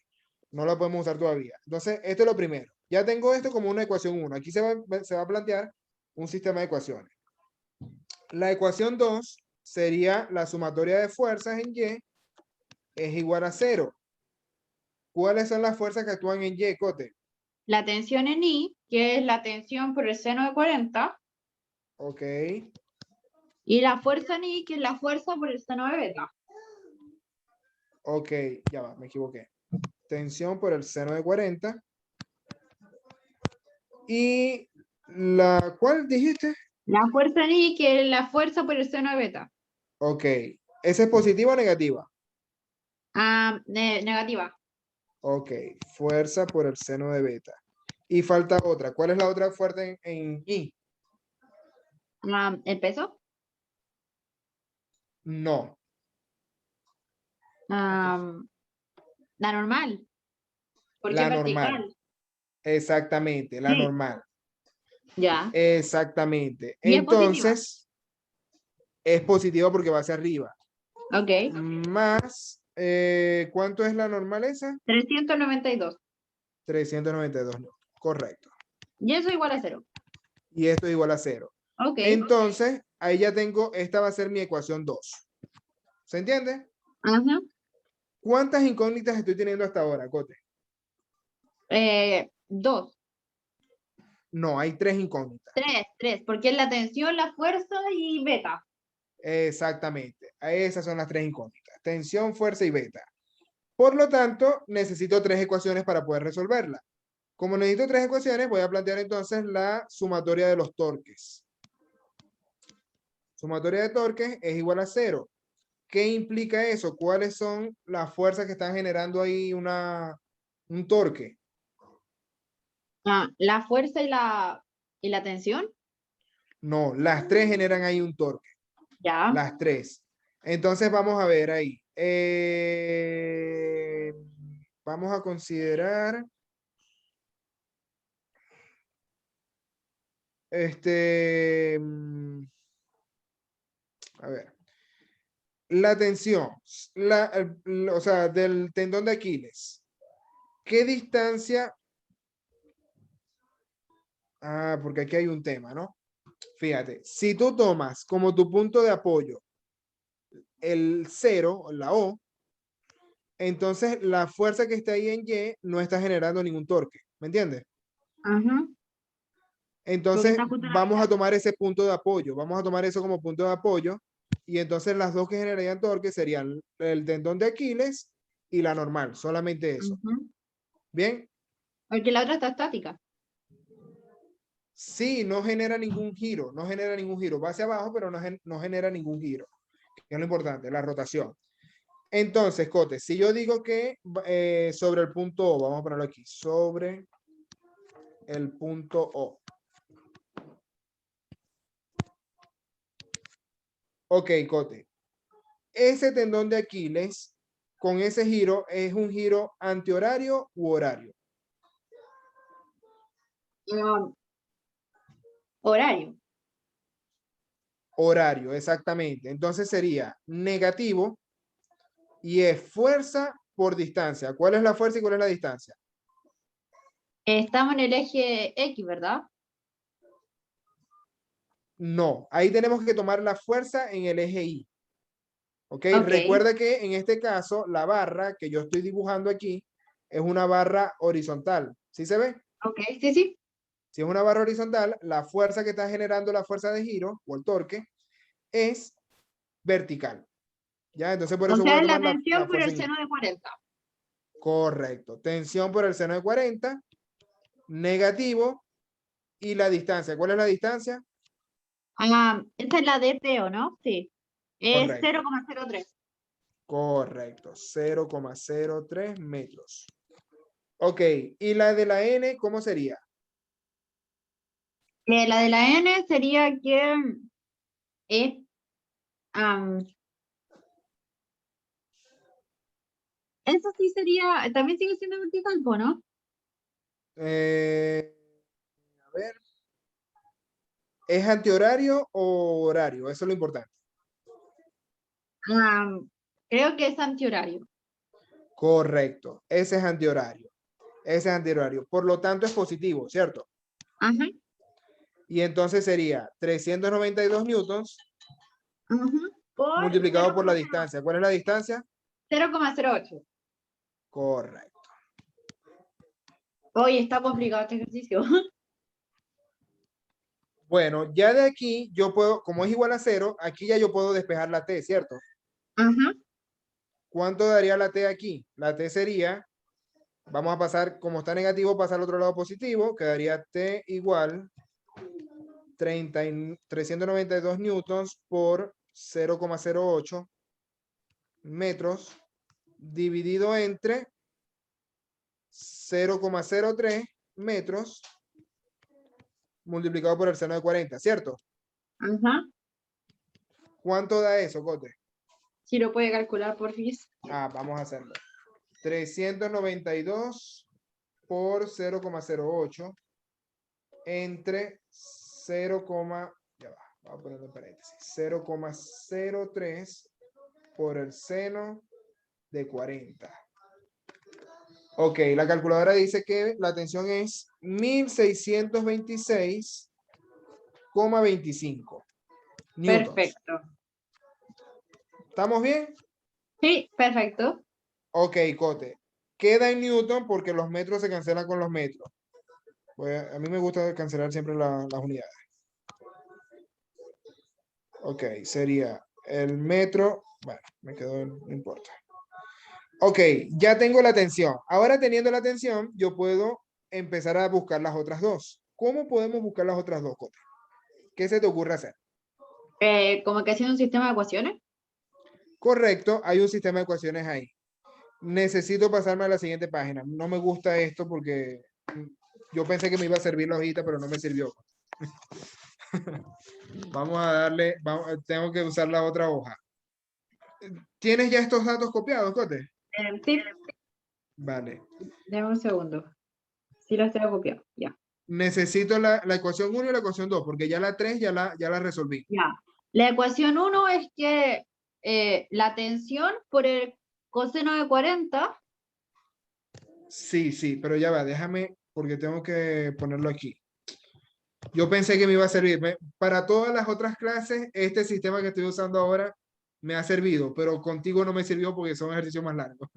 No la podemos usar todavía. Entonces, esto es lo primero. Ya tengo esto como una ecuación 1. Aquí se va a plantear un sistema de ecuaciones. La ecuación 2 sería la sumatoria de fuerzas en Y es igual a 0. ¿Cuáles son las fuerzas que actúan en Y, Cote? La tensión en I, que es la tensión por el seno de 40. Ok, Y la fuerza en I, que es la fuerza por el seno de beta. ok, ya va, me equivoqué. tensión por el seno de 40. Y la, ¿cuál dijiste? La fuerza ni que es la fuerza por el seno de beta. Ok. ¿Esa es positiva o negativa? Negativa. Ok. Fuerza por el seno de beta. Y falta otra. ¿Cuál es la otra fuerza en I? ¿El peso? No. La normal. Porque La es normal. vertical. Exactamente, la Sí. normal. Ya. Exactamente. Y es positiva. Entonces, es positivo porque va hacia arriba. Ok. Más, ¿cuánto es la normal esa? 392. 392. Correcto. Y eso igual a 0. Y esto es igual a 0. Ok. Entonces, ahí ya tengo, esta va a ser mi ecuación 2. ¿Se entiende? Ajá. ¿Cuántas incógnitas estoy teniendo hasta ahora, Cote? 2. No, hay 3 incógnitas. 3. Porque es la tensión, la fuerza y beta. Exactamente. Esas son las 3 incógnitas. Tensión, fuerza y beta. Por lo tanto, necesito 3 ecuaciones para poder resolverla. Como necesito 3 ecuaciones, voy a plantear entonces la sumatoria de los torques. Sumatoria de torques es igual a 0. ¿Qué implica eso? ¿Cuáles son las fuerzas que están generando ahí un torque? La fuerza y la tensión. No, las 3 generan ahí un torque. Ya. Las 3. Entonces vamos a ver ahí. Vamos a considerar a ver, la tensión, o sea, del tendón de Aquiles. ¿Qué distancia? Porque aquí hay un tema, ¿no? Fíjate, si tú tomas como tu punto de apoyo el 0, la O, entonces la fuerza que está ahí en Y no está generando ningún torque, ¿me entiendes? Ajá. Porque Entonces está justo en la vamos a mitad. tomar ese punto de apoyo, vamos a tomar eso como punto de apoyo, y entonces las dos que generarían torque serían el tendón de Aquiles y la normal, solamente eso. Ujú. ¿Bien? Porque la otra está estática. Sí, no genera ningún giro, no genera ningún giro. Va hacia abajo, pero no genera ningún giro. Que es lo importante, la rotación. Entonces, Cote, si yo digo que sobre el punto O, vamos a ponerlo aquí, sobre el punto O. Ok, Cote. Ese tendón de Aquiles, con ese giro, ¿es un giro antihorario u horario? Horario. Horario, exactamente. Entonces sería negativo y es fuerza por distancia. ¿Cuál es la fuerza y cuál es la distancia? Estamos en el eje X, ¿verdad? No, ahí tenemos que tomar la fuerza en el eje Y. ¿Ok? Ok. Recuerda que en este caso la barra que yo estoy dibujando aquí es una barra horizontal. ¿Sí se ve? Ok, sí, sí. Si es una barra horizontal, la fuerza que está generando la fuerza de giro o el torque es vertical. ¿Ya? Entonces por O eso voy sea, a es la tomar tensión la por fuerza el en Y. seno de 40. Correcto. Tensión por el seno de 40, negativo, y la distancia. ¿Cuál es la distancia? Esa es la DT, ¿o no? Sí. Es Correcto. 0,03. Correcto. 0,03 metros. Ok. ¿Y la de la N, cómo sería? La de la N sería que es, am, eso sí sería, también sigue siendo vertical, po, ¿no? A ver. ¿Es antihorario o horario? Eso es lo importante. Creo que es antihorario. Correcto. Ese es antihorario. Ese es antihorario. Por lo tanto, es positivo, ¿cierto? Ajá, Y entonces sería 392 newtons ajá. Por multiplicado por la distancia. ¿Cuál es la distancia? 0,08. Correcto. Hoy está complicado este ejercicio. Bueno, ya de aquí yo puedo, como es igual a 0, aquí ya yo puedo despejar la t, ¿cierto? Ajá. ¿Cuánto daría la t aquí? La t sería Vamos a pasar, como está negativo, pasar al otro lado positivo. Quedaría T igual 392 newtons por 0,08 metros dividido entre 0,03 metros multiplicado por el seno de 40, ¿cierto? Ajá. ¿Cuánto da eso, Cote? Si lo puede calcular, por fin. Vamos a hacerlo. 392 por 0,08 entre 0, ya va, vamos a ponerlo en paréntesis, 0,03 por el seno de 40. Ok, la calculadora dice que la tensión es 1626,25 newtons. Perfecto. ¿Estamos bien? Sí, perfecto. Ok, Cote. Queda en newton porque los metros se cancelan con los metros. Pues a mí me gusta cancelar siempre las unidades. Ok, sería el metro. Bueno, me quedó, no importa. Ok, ya tengo la tensión. Ahora teniendo la tensión, yo puedo empezar a buscar las otras dos. ¿Cómo podemos buscar las otras dos, Cote? ¿Qué se te ocurre hacer? Como que haciendo un sistema de ecuaciones. Correcto, hay un sistema de ecuaciones ahí. Necesito pasarme a la siguiente página. No me gusta esto porque yo pensé que me iba a servir la hojita, pero no me sirvió. Vamos a darle, tengo que usar la otra hoja. ¿Tienes ya estos datos copiados, Cote? Sí, Vale. dame un segundo. Sí, los tengo copiado. Ya. Necesito la ecuación 1 y la ecuación 2, porque ya la 3 ya la resolví. Ya. La ecuación 1 es que la tensión por el coseno de 40. Sí, sí, pero ya va, déjame, porque tengo que ponerlo aquí. Yo pensé que me iba a servir. Para todas las otras clases, este sistema que estoy usando ahora me ha servido, pero contigo no me sirvió porque son ejercicios más largos.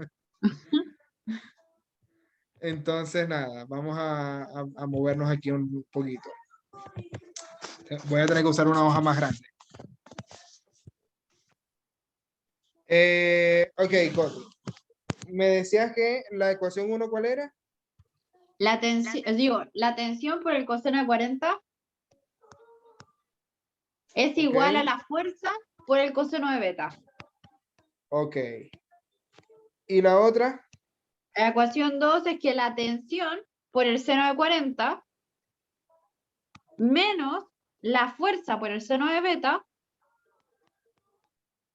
Entonces, nada, vamos a movernos aquí un poquito. Voy a tener que usar una hoja más grande. Ok, Coti. Me decías que la ecuación 1, ¿cuál era? La tensión por el coseno de 40 es igual a Ok. la fuerza por el coseno de beta. Ok. ¿Y la otra? La ecuación 2 es que la tensión por el seno de 40 menos la fuerza por el seno de beta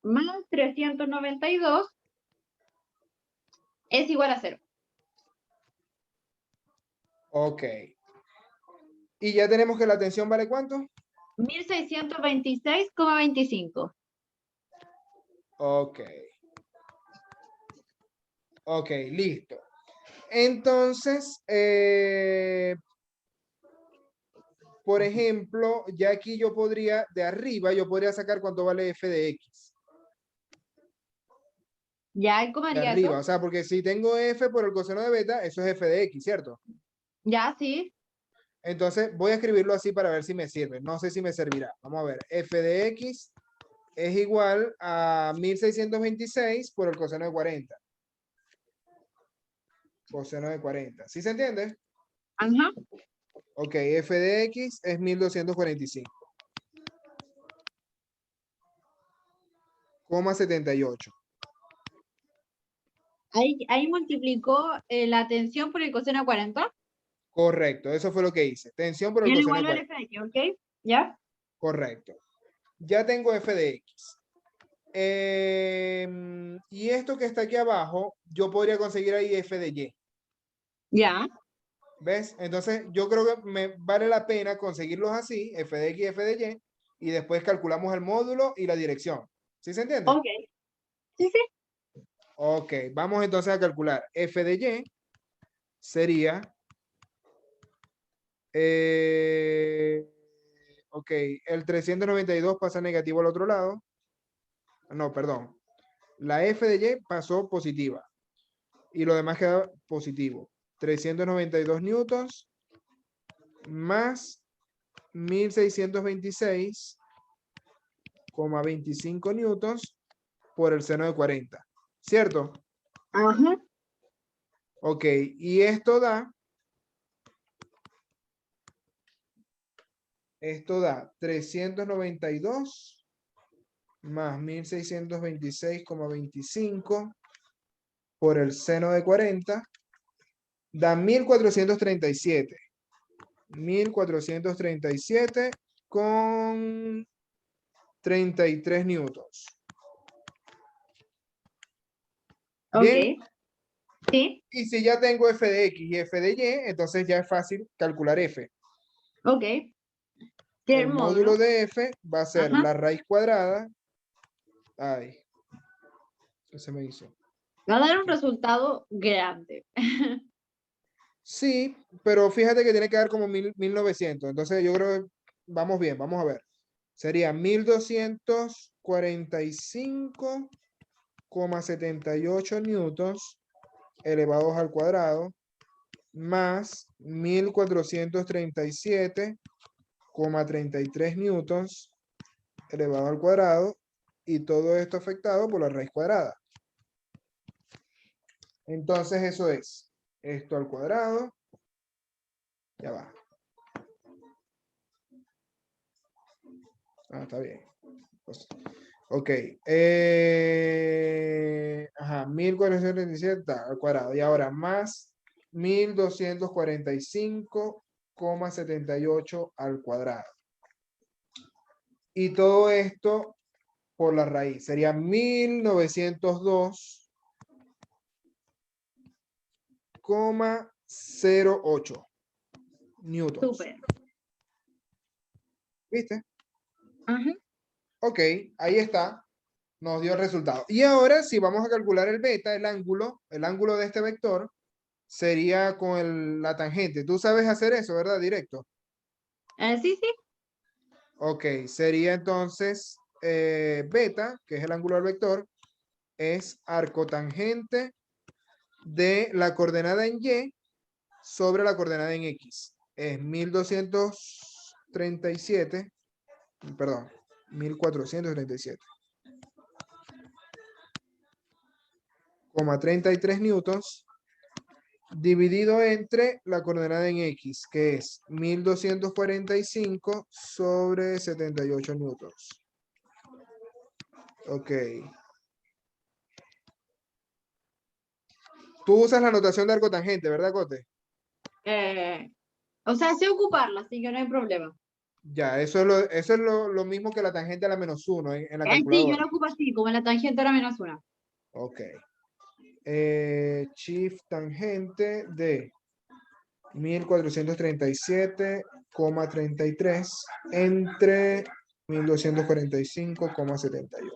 más 392 es igual a 0. Ok. ¿Y ya tenemos que la tensión vale cuánto? 1626,25. Ok. Ok, listo. Entonces, por ejemplo, ya aquí yo podría, de arriba, yo podría sacar cuánto vale f de x. ¿Ya? ¿Cómo De haría arriba, eso? o sea, porque si tengo f por el coseno de beta, eso es f de x, ¿cierto? Ya, sí. Entonces, voy a escribirlo así para ver si me sirve. No sé si me servirá. Vamos a ver, f de x es igual a 1626 por el coseno de 40. Coseno de 40. ¿Sí se entiende? Ajá. Ok, f de x es 1245,78. Ahí multiplicó la tensión por el coseno de 40. Correcto, eso fue lo que hice. Tensión por el Y él coseno igual de al 40. f de x, ¿ok? ¿Ya? Correcto. Ya tengo f de x. Y esto que está aquí abajo, yo podría conseguir ahí f de y. Ya. ¿Ves? Entonces, yo creo que me vale la pena conseguirlos así, f de x y f de y después calculamos el módulo y la dirección. ¿Sí se entiende? Ok. Sí, sí. Ok, vamos entonces a calcular. F de y sería, ok, el 392 pasa negativo al otro lado. No, perdón. La f de y pasó positiva y lo demás queda positivo. 392 newtons más 1626,25 newtons por el seno de 40. ¿Cierto? Ajá. Ok, y esto da 392 más 1626,25 por el seno de 40 da 1437. 1437 con 33 newtons. Ok, Bien, sí, y si ya tengo f de x y f de y, entonces ya es fácil calcular f. ok. Que el El módulo módulo. de f va a ser Ajá. la raíz cuadrada. Ay, ¿qué se me hizo? Va a dar un resultado grande. Sí, pero fíjate que tiene que dar como 1900. Entonces yo creo que vamos bien, vamos a ver. Sería 1245,78 newtons elevados al cuadrado más 1437,33 newtons elevado al cuadrado, y todo esto afectado por la raíz cuadrada. Entonces eso es esto al cuadrado. Ya va. Ah, está bien. Pues, ok. Ajá, 1437 al cuadrado. Y ahora más 1245,78 al cuadrado. Y todo esto por la raíz. Sería 1902,08 newtons. Súper. ¿Viste? Ajá. Ok, ahí está. Nos dio el resultado. Y ahora, si vamos a calcular el beta, el ángulo de este vector, sería con la tangente. Tú sabes hacer eso, ¿verdad? Directo. Sí, sí. Ok, sería entonces beta, que es el ángulo del vector, es arcotangente de la coordenada en y sobre la coordenada en x. Es 1237, perdón, 1437. 33 newtons dividido entre la coordenada en x, que es 1245 sobre 78 newtons. Ok. Tú usas la notación de arcotangente, ¿verdad, Cote? Eh, o sea, sé ocuparla, así que no hay problema. Ya, eso es lo mismo que la tangente a la -1 en la Sí, yo calculadora. la ocupo así, como la tangente era -1. Ok. Shift tangente de 1437,33 entre 1245,78.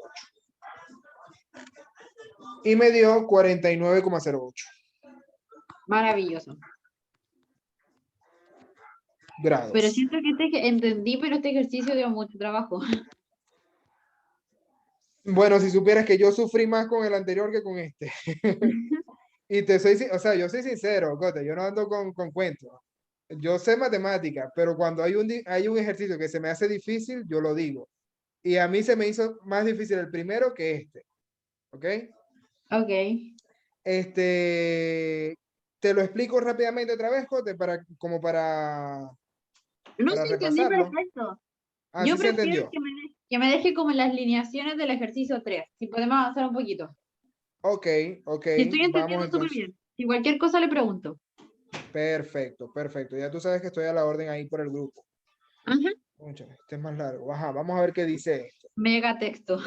Y me dio 49,08 Maravilloso. Pero grados. siento que entendí, pero este ejercicio dio mucho trabajo. Bueno, si supieras que yo sufrí más con el anterior que con este. Y o sea, yo soy sincero, Cote, yo no ando con cuentos. Yo sé matemáticas, pero cuando hay un ejercicio que se me hace difícil, yo lo digo. Y a mí se me hizo más difícil el primero que este. ¿Ok? Ok. Te lo explico rápidamente otra vez, Cote, como No, para sí entendí repasarlo. perfecto. Yo Así se prefiero entendió. que me deje como las lineaciones del ejercicio 3. Si podemos avanzar un poquito. Ok, ok, Si estoy vamos entendiendo súper entonces. bien. Si cualquier cosa le pregunto. Perfecto, perfecto. Ya tú sabes que estoy a la orden ahí por el grupo. Ajá. Cónchale, este es más largo. Ajá, vamos a ver qué dice esto. Mega texto.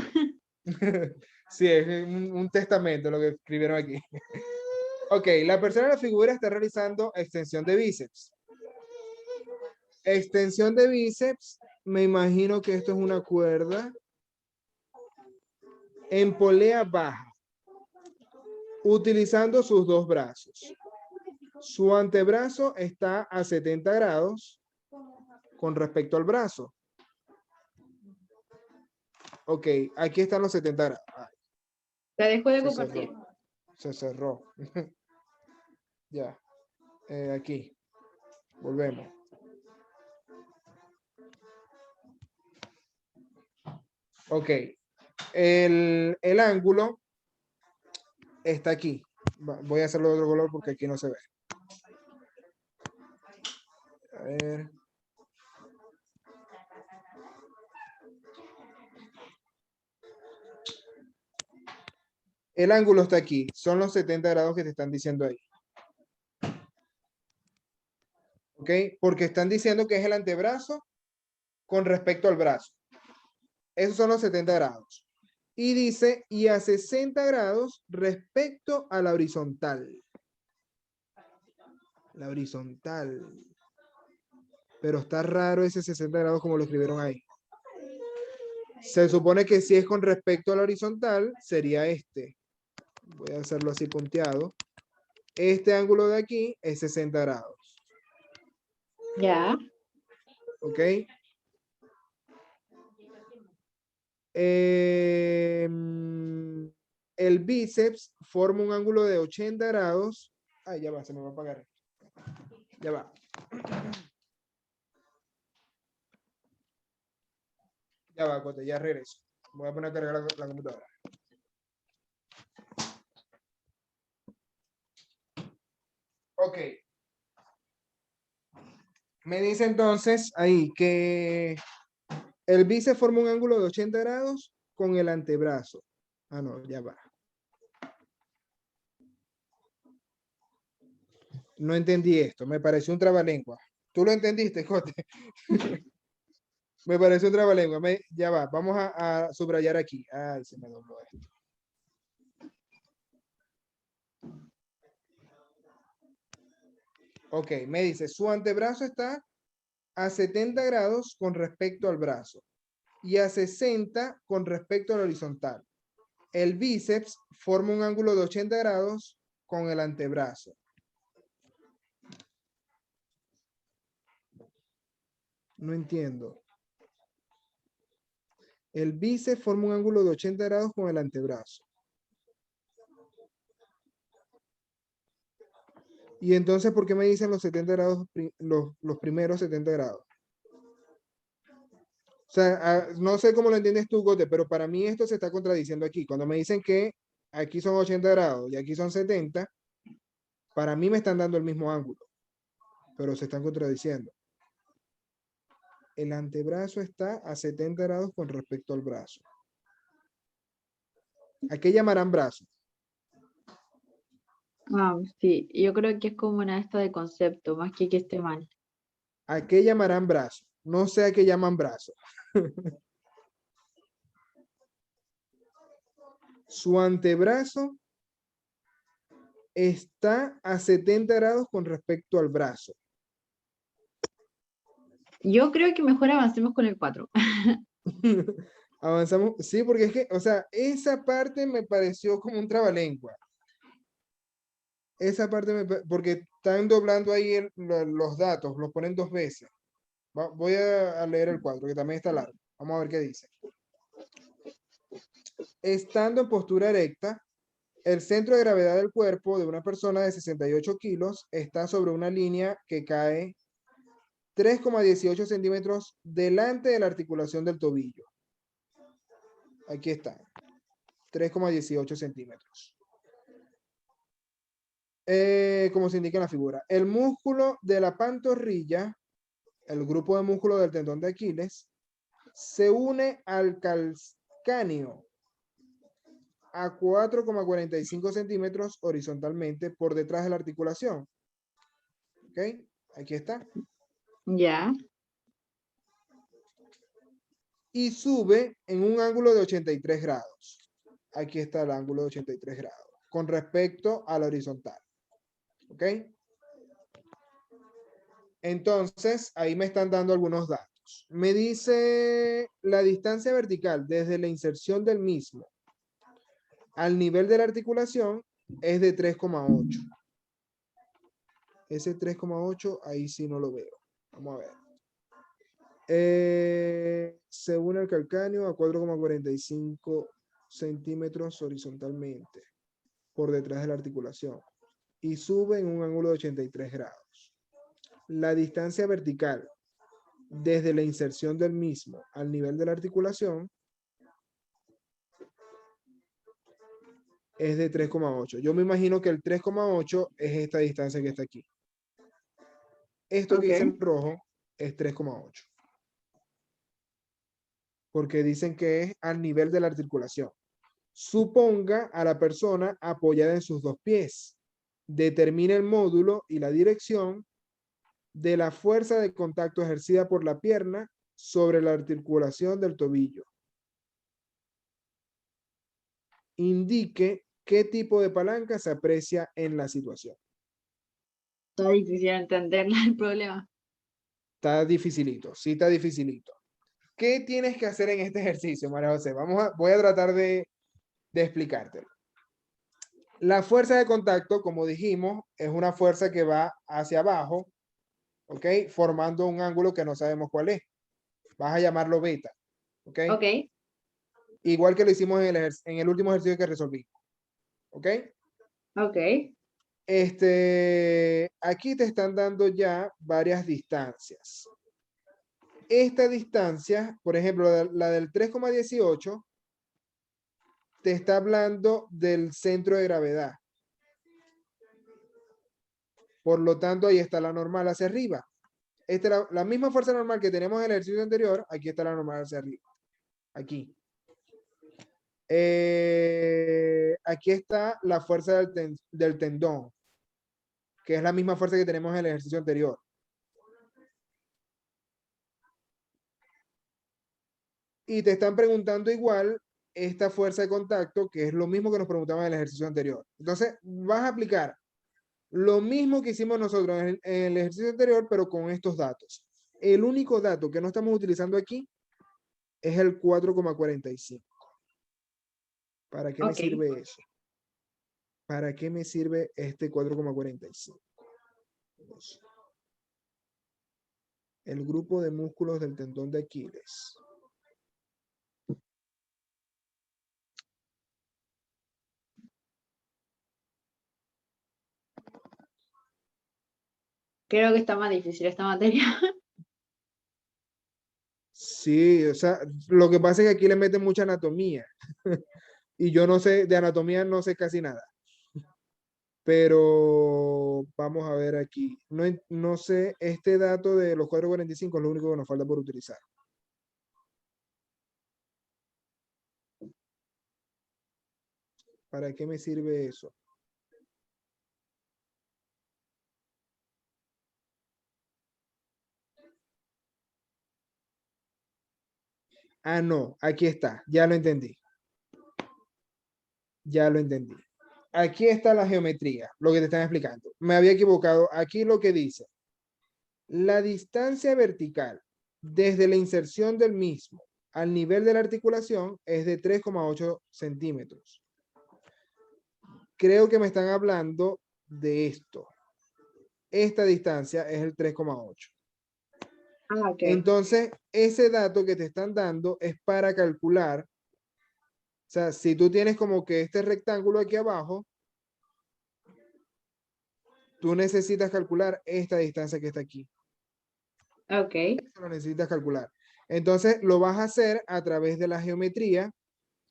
Sí, es un testamento lo que escribieron aquí. Ok, la persona en la figura está realizando extensión de bíceps. Extensión de bíceps, me imagino que esto es una cuerda en polea baja, utilizando sus dos brazos. Su antebrazo está a 70 grados con respecto al brazo. Ok, aquí están los 70 grados. Ay, Te dejo de se compartir. cerró. Se cerró. Ya. Aquí. Volvemos. Ok. El ángulo está aquí. Voy a hacerlo de otro color porque aquí no se ve. A ver. El ángulo está aquí. Son los 70 grados que te están diciendo ahí. ¿Ok? Porque están diciendo que es el antebrazo con respecto al brazo. Esos son los 70 grados. Y dice, y a 60 grados respecto a la horizontal. La horizontal. Pero está raro ese 60 grados como lo escribieron ahí. Se supone que si es con respecto a la horizontal, sería este. Voy a hacerlo así punteado. Este ángulo de aquí es 60 grados. Ya. ¿Ok? El bíceps forma un ángulo de 80 grados. Ay, ya va, se me va a apagar. Ya va. Ya va, Cote, ya regreso. Voy a poner a cargar la computadora. Ok. Me dice entonces ahí que el bíceps forma un ángulo de 80 grados con el antebrazo. Ah, no, ya va. No entendí esto. Me pareció un trabalengua. ¿Tú lo entendiste, Cote? Me pareció un trabalengua. Ya va. Vamos a subrayar aquí. Ay, se me dobló esto. Ok, me dice, su antebrazo está a 70 grados con respecto al brazo y a 60 con respecto al horizontal. El bíceps forma un ángulo de 80 grados con el antebrazo. No entiendo. El bíceps forma un ángulo de 80 grados con el antebrazo. Y entonces, ¿por qué me dicen los 70 grados, los primeros 70 grados? O sea, no sé cómo lo entiendes tú, Gote, pero para mí esto se está contradiciendo aquí. Cuando me dicen que aquí son 80 grados y aquí son 70, para mí me están dando el mismo ángulo, pero se están contradiciendo. El antebrazo está a 70 grados con respecto al brazo. ¿A qué llamarán brazo? Ah, sí, yo creo que es como una esta de concepto, más que esté mal. ¿A qué llamarán brazo? No sé a qué llaman brazo. Su antebrazo está a 70 grados con respecto al brazo. Yo creo que mejor avancemos con el 4. Avanzamos. Sí, porque es que, o sea, esa parte me pareció como un trabalengua. Esa parte, porque están doblando ahí los datos, los ponen dos veces. Voy a leer el 4, que también está largo. Vamos a ver qué dice. Estando en postura erecta, el centro de gravedad del cuerpo de una persona de 68 kilos está sobre una línea que cae 3,18 centímetros delante de la articulación del tobillo. Aquí está. 3,18 centímetros. Como se indica en la figura. El músculo de la pantorrilla, el grupo de músculo del tendón de Aquiles, se une al calcáneo a 4,45 centímetros horizontalmente por detrás de la articulación. ¿Ok? Aquí está. Ya. Y sube en un ángulo de 83 grados. Aquí está el ángulo de 83 grados con respecto a la horizontal. ¿Ok? Entonces, ahí me están dando algunos datos. Me dice la distancia vertical desde la inserción del mismo al nivel de la articulación es de 3,8. Ese 3,8 ahí sí no lo veo. Vamos a ver. Se une al calcáneo a 4,45 centímetros horizontalmente por detrás de la articulación y sube en un ángulo de 83 grados. La distancia vertical desde la inserción del mismo al nivel de la articulación es de 3,8. Yo me imagino que el 3,8 es esta distancia que está aquí. Esto que Ok. dice en rojo es 3,8. Porque dicen que es al nivel de la articulación. Suponga a la persona apoyada en sus dos pies. Determine el módulo y la dirección de la fuerza de contacto ejercida por la pierna sobre la articulación del tobillo. Indique qué tipo de palanca se aprecia en la situación. Está difícil entenderla el problema. Está dificilito, sí está dificilito. ¿Qué tienes que hacer en este ejercicio, María José? Voy a tratar de explicártelo. La fuerza de contacto, como dijimos, es una fuerza que va hacia abajo, ¿ok? Formando un ángulo que no sabemos cuál es. Vas a llamarlo beta, ¿ok? Ok, Igual que lo hicimos en el último ejercicio que resolví, ¿ok? ok. Aquí te están dando ya varias distancias. Esta distancia, por ejemplo, la del 3,18, te está hablando del centro de gravedad. Por lo tanto, ahí está la normal hacia arriba. La misma fuerza normal que tenemos en el ejercicio anterior, aquí está la normal hacia arriba. Aquí. Aquí está la fuerza del tendón, que es la misma fuerza que tenemos en el ejercicio anterior. Y te están preguntando igual esta fuerza de contacto, que es lo mismo que nos preguntaban en el ejercicio anterior. Entonces, vas a aplicar lo mismo que hicimos nosotros en el ejercicio anterior, pero con estos datos. El único dato que no estamos utilizando aquí es el 4,45. ¿Para qué me Ok. sirve eso? ¿Para qué me sirve este 4,45? El grupo de músculos del tendón de Aquiles. Creo que está más difícil esta materia. Sí, o sea, lo que pasa es que aquí le meten mucha anatomía. Y yo no sé, de anatomía no sé casi nada. Pero vamos a ver aquí. No sé, este dato de los 4,45 es lo único que nos falta por utilizar. ¿Para qué me sirve eso? Ah, no, aquí está, ya lo entendí. Ya lo entendí. Aquí está la geometría, lo que te están explicando. Me había equivocado. Aquí lo que dice, la distancia vertical desde la inserción del mismo al nivel de la articulación es de 3,8 centímetros. Creo que me están hablando de esto. Esta distancia es el 3,8. Ah, ok. Entonces, ese dato que te están dando es para calcular. O sea, si tú tienes como que este rectángulo aquí abajo, tú necesitas calcular esta distancia que está aquí. Ok. Eso lo necesitas calcular. Entonces, lo vas a hacer a través de la geometría,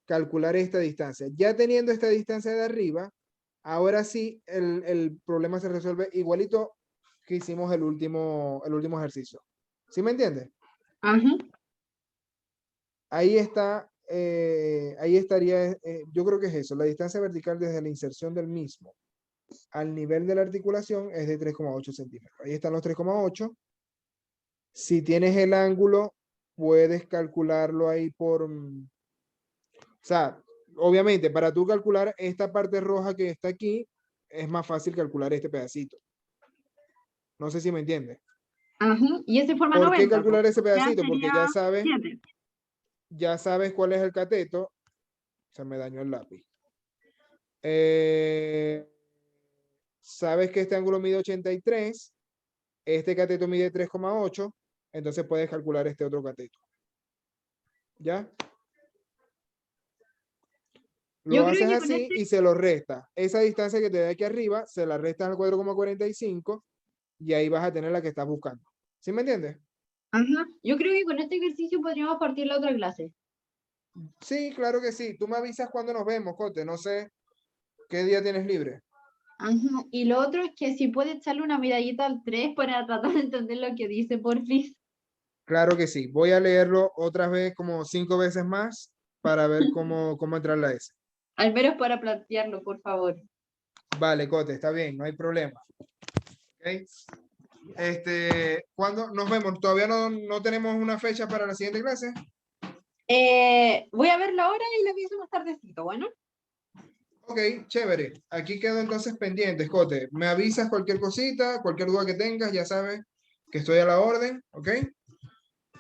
calcular esta distancia. Ya teniendo esta distancia de arriba, ahora sí el problema se resuelve igualito que hicimos el último ejercicio. ¿Sí me entiendes? Ajá. Ahí está, ahí estaría, yo creo que es eso, la distancia vertical desde la inserción del mismo al nivel de la articulación es de 3,8 centímetros. Ahí están los 3,8. Si tienes el ángulo, puedes calcularlo ahí o sea, obviamente, para tú calcular esta parte roja que está aquí, es más fácil calcular este pedacito. No sé si me entiendes. Ajá. Y ese forma ¿Por qué 90, pues. calcular ese Ya pedacito? Porque sería 7. ya sabes cuál es el cateto. Se me dañó el lápiz. Eh, sabes que este ángulo mide 83, este cateto mide 3,8, entonces puedes calcular este otro cateto. ¿Ya? Yo Lo creo haces que con así este, y se lo resta. Esa distancia que te da aquí arriba, se la restas al 4,45 y ahí vas a tener la que estás buscando. ¿Sí me entiendes? ajá, yo creo que con este ejercicio podríamos partir la otra clase. Sí, claro que sí. Tú me avisas cuando nos vemos, Cote. No sé, ¿Qué día tienes libre? Ajá. Y lo otro es que si puede echarle una miradita al 3 para tratar de entender lo que dice, porfis. Claro que sí. Voy a leerlo otra vez como 5 veces más para ver cómo entrarle a ese. Al menos para plantearlo, por favor. Vale, Cote, está bien, no hay problema. ¿Ok? ¿Cuándo nos vemos? ¿Todavía no tenemos una fecha para la siguiente clase? Voy a verlo ahora y le aviso más tardecito, bueno. Ok, chévere. Aquí quedo entonces pendiente, Cote. Me avisas cualquier cosita, cualquier duda que tengas, ya sabes que estoy a la orden, ¿ok?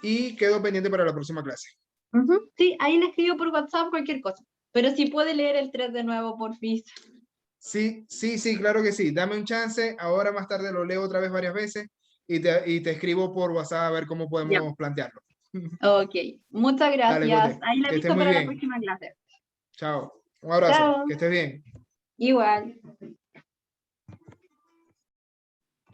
Y quedo pendiente para la próxima clase. Ujú. Sí, ahí le escribo por WhatsApp cualquier cosa. Pero si puede leer el 3 de nuevo, porfis. Sí, sí, sí, claro que sí. Dame un chance. Ahora más tarde lo leo otra vez varias veces y te escribo por WhatsApp a ver cómo Ya. podemos plantearlo. Ok, muchas Dale, gracias. Cote. Ahí le Que estés aviso muy para la bien. próxima clase. Chao. Un abrazo. Chao. Que estés bien. Igual.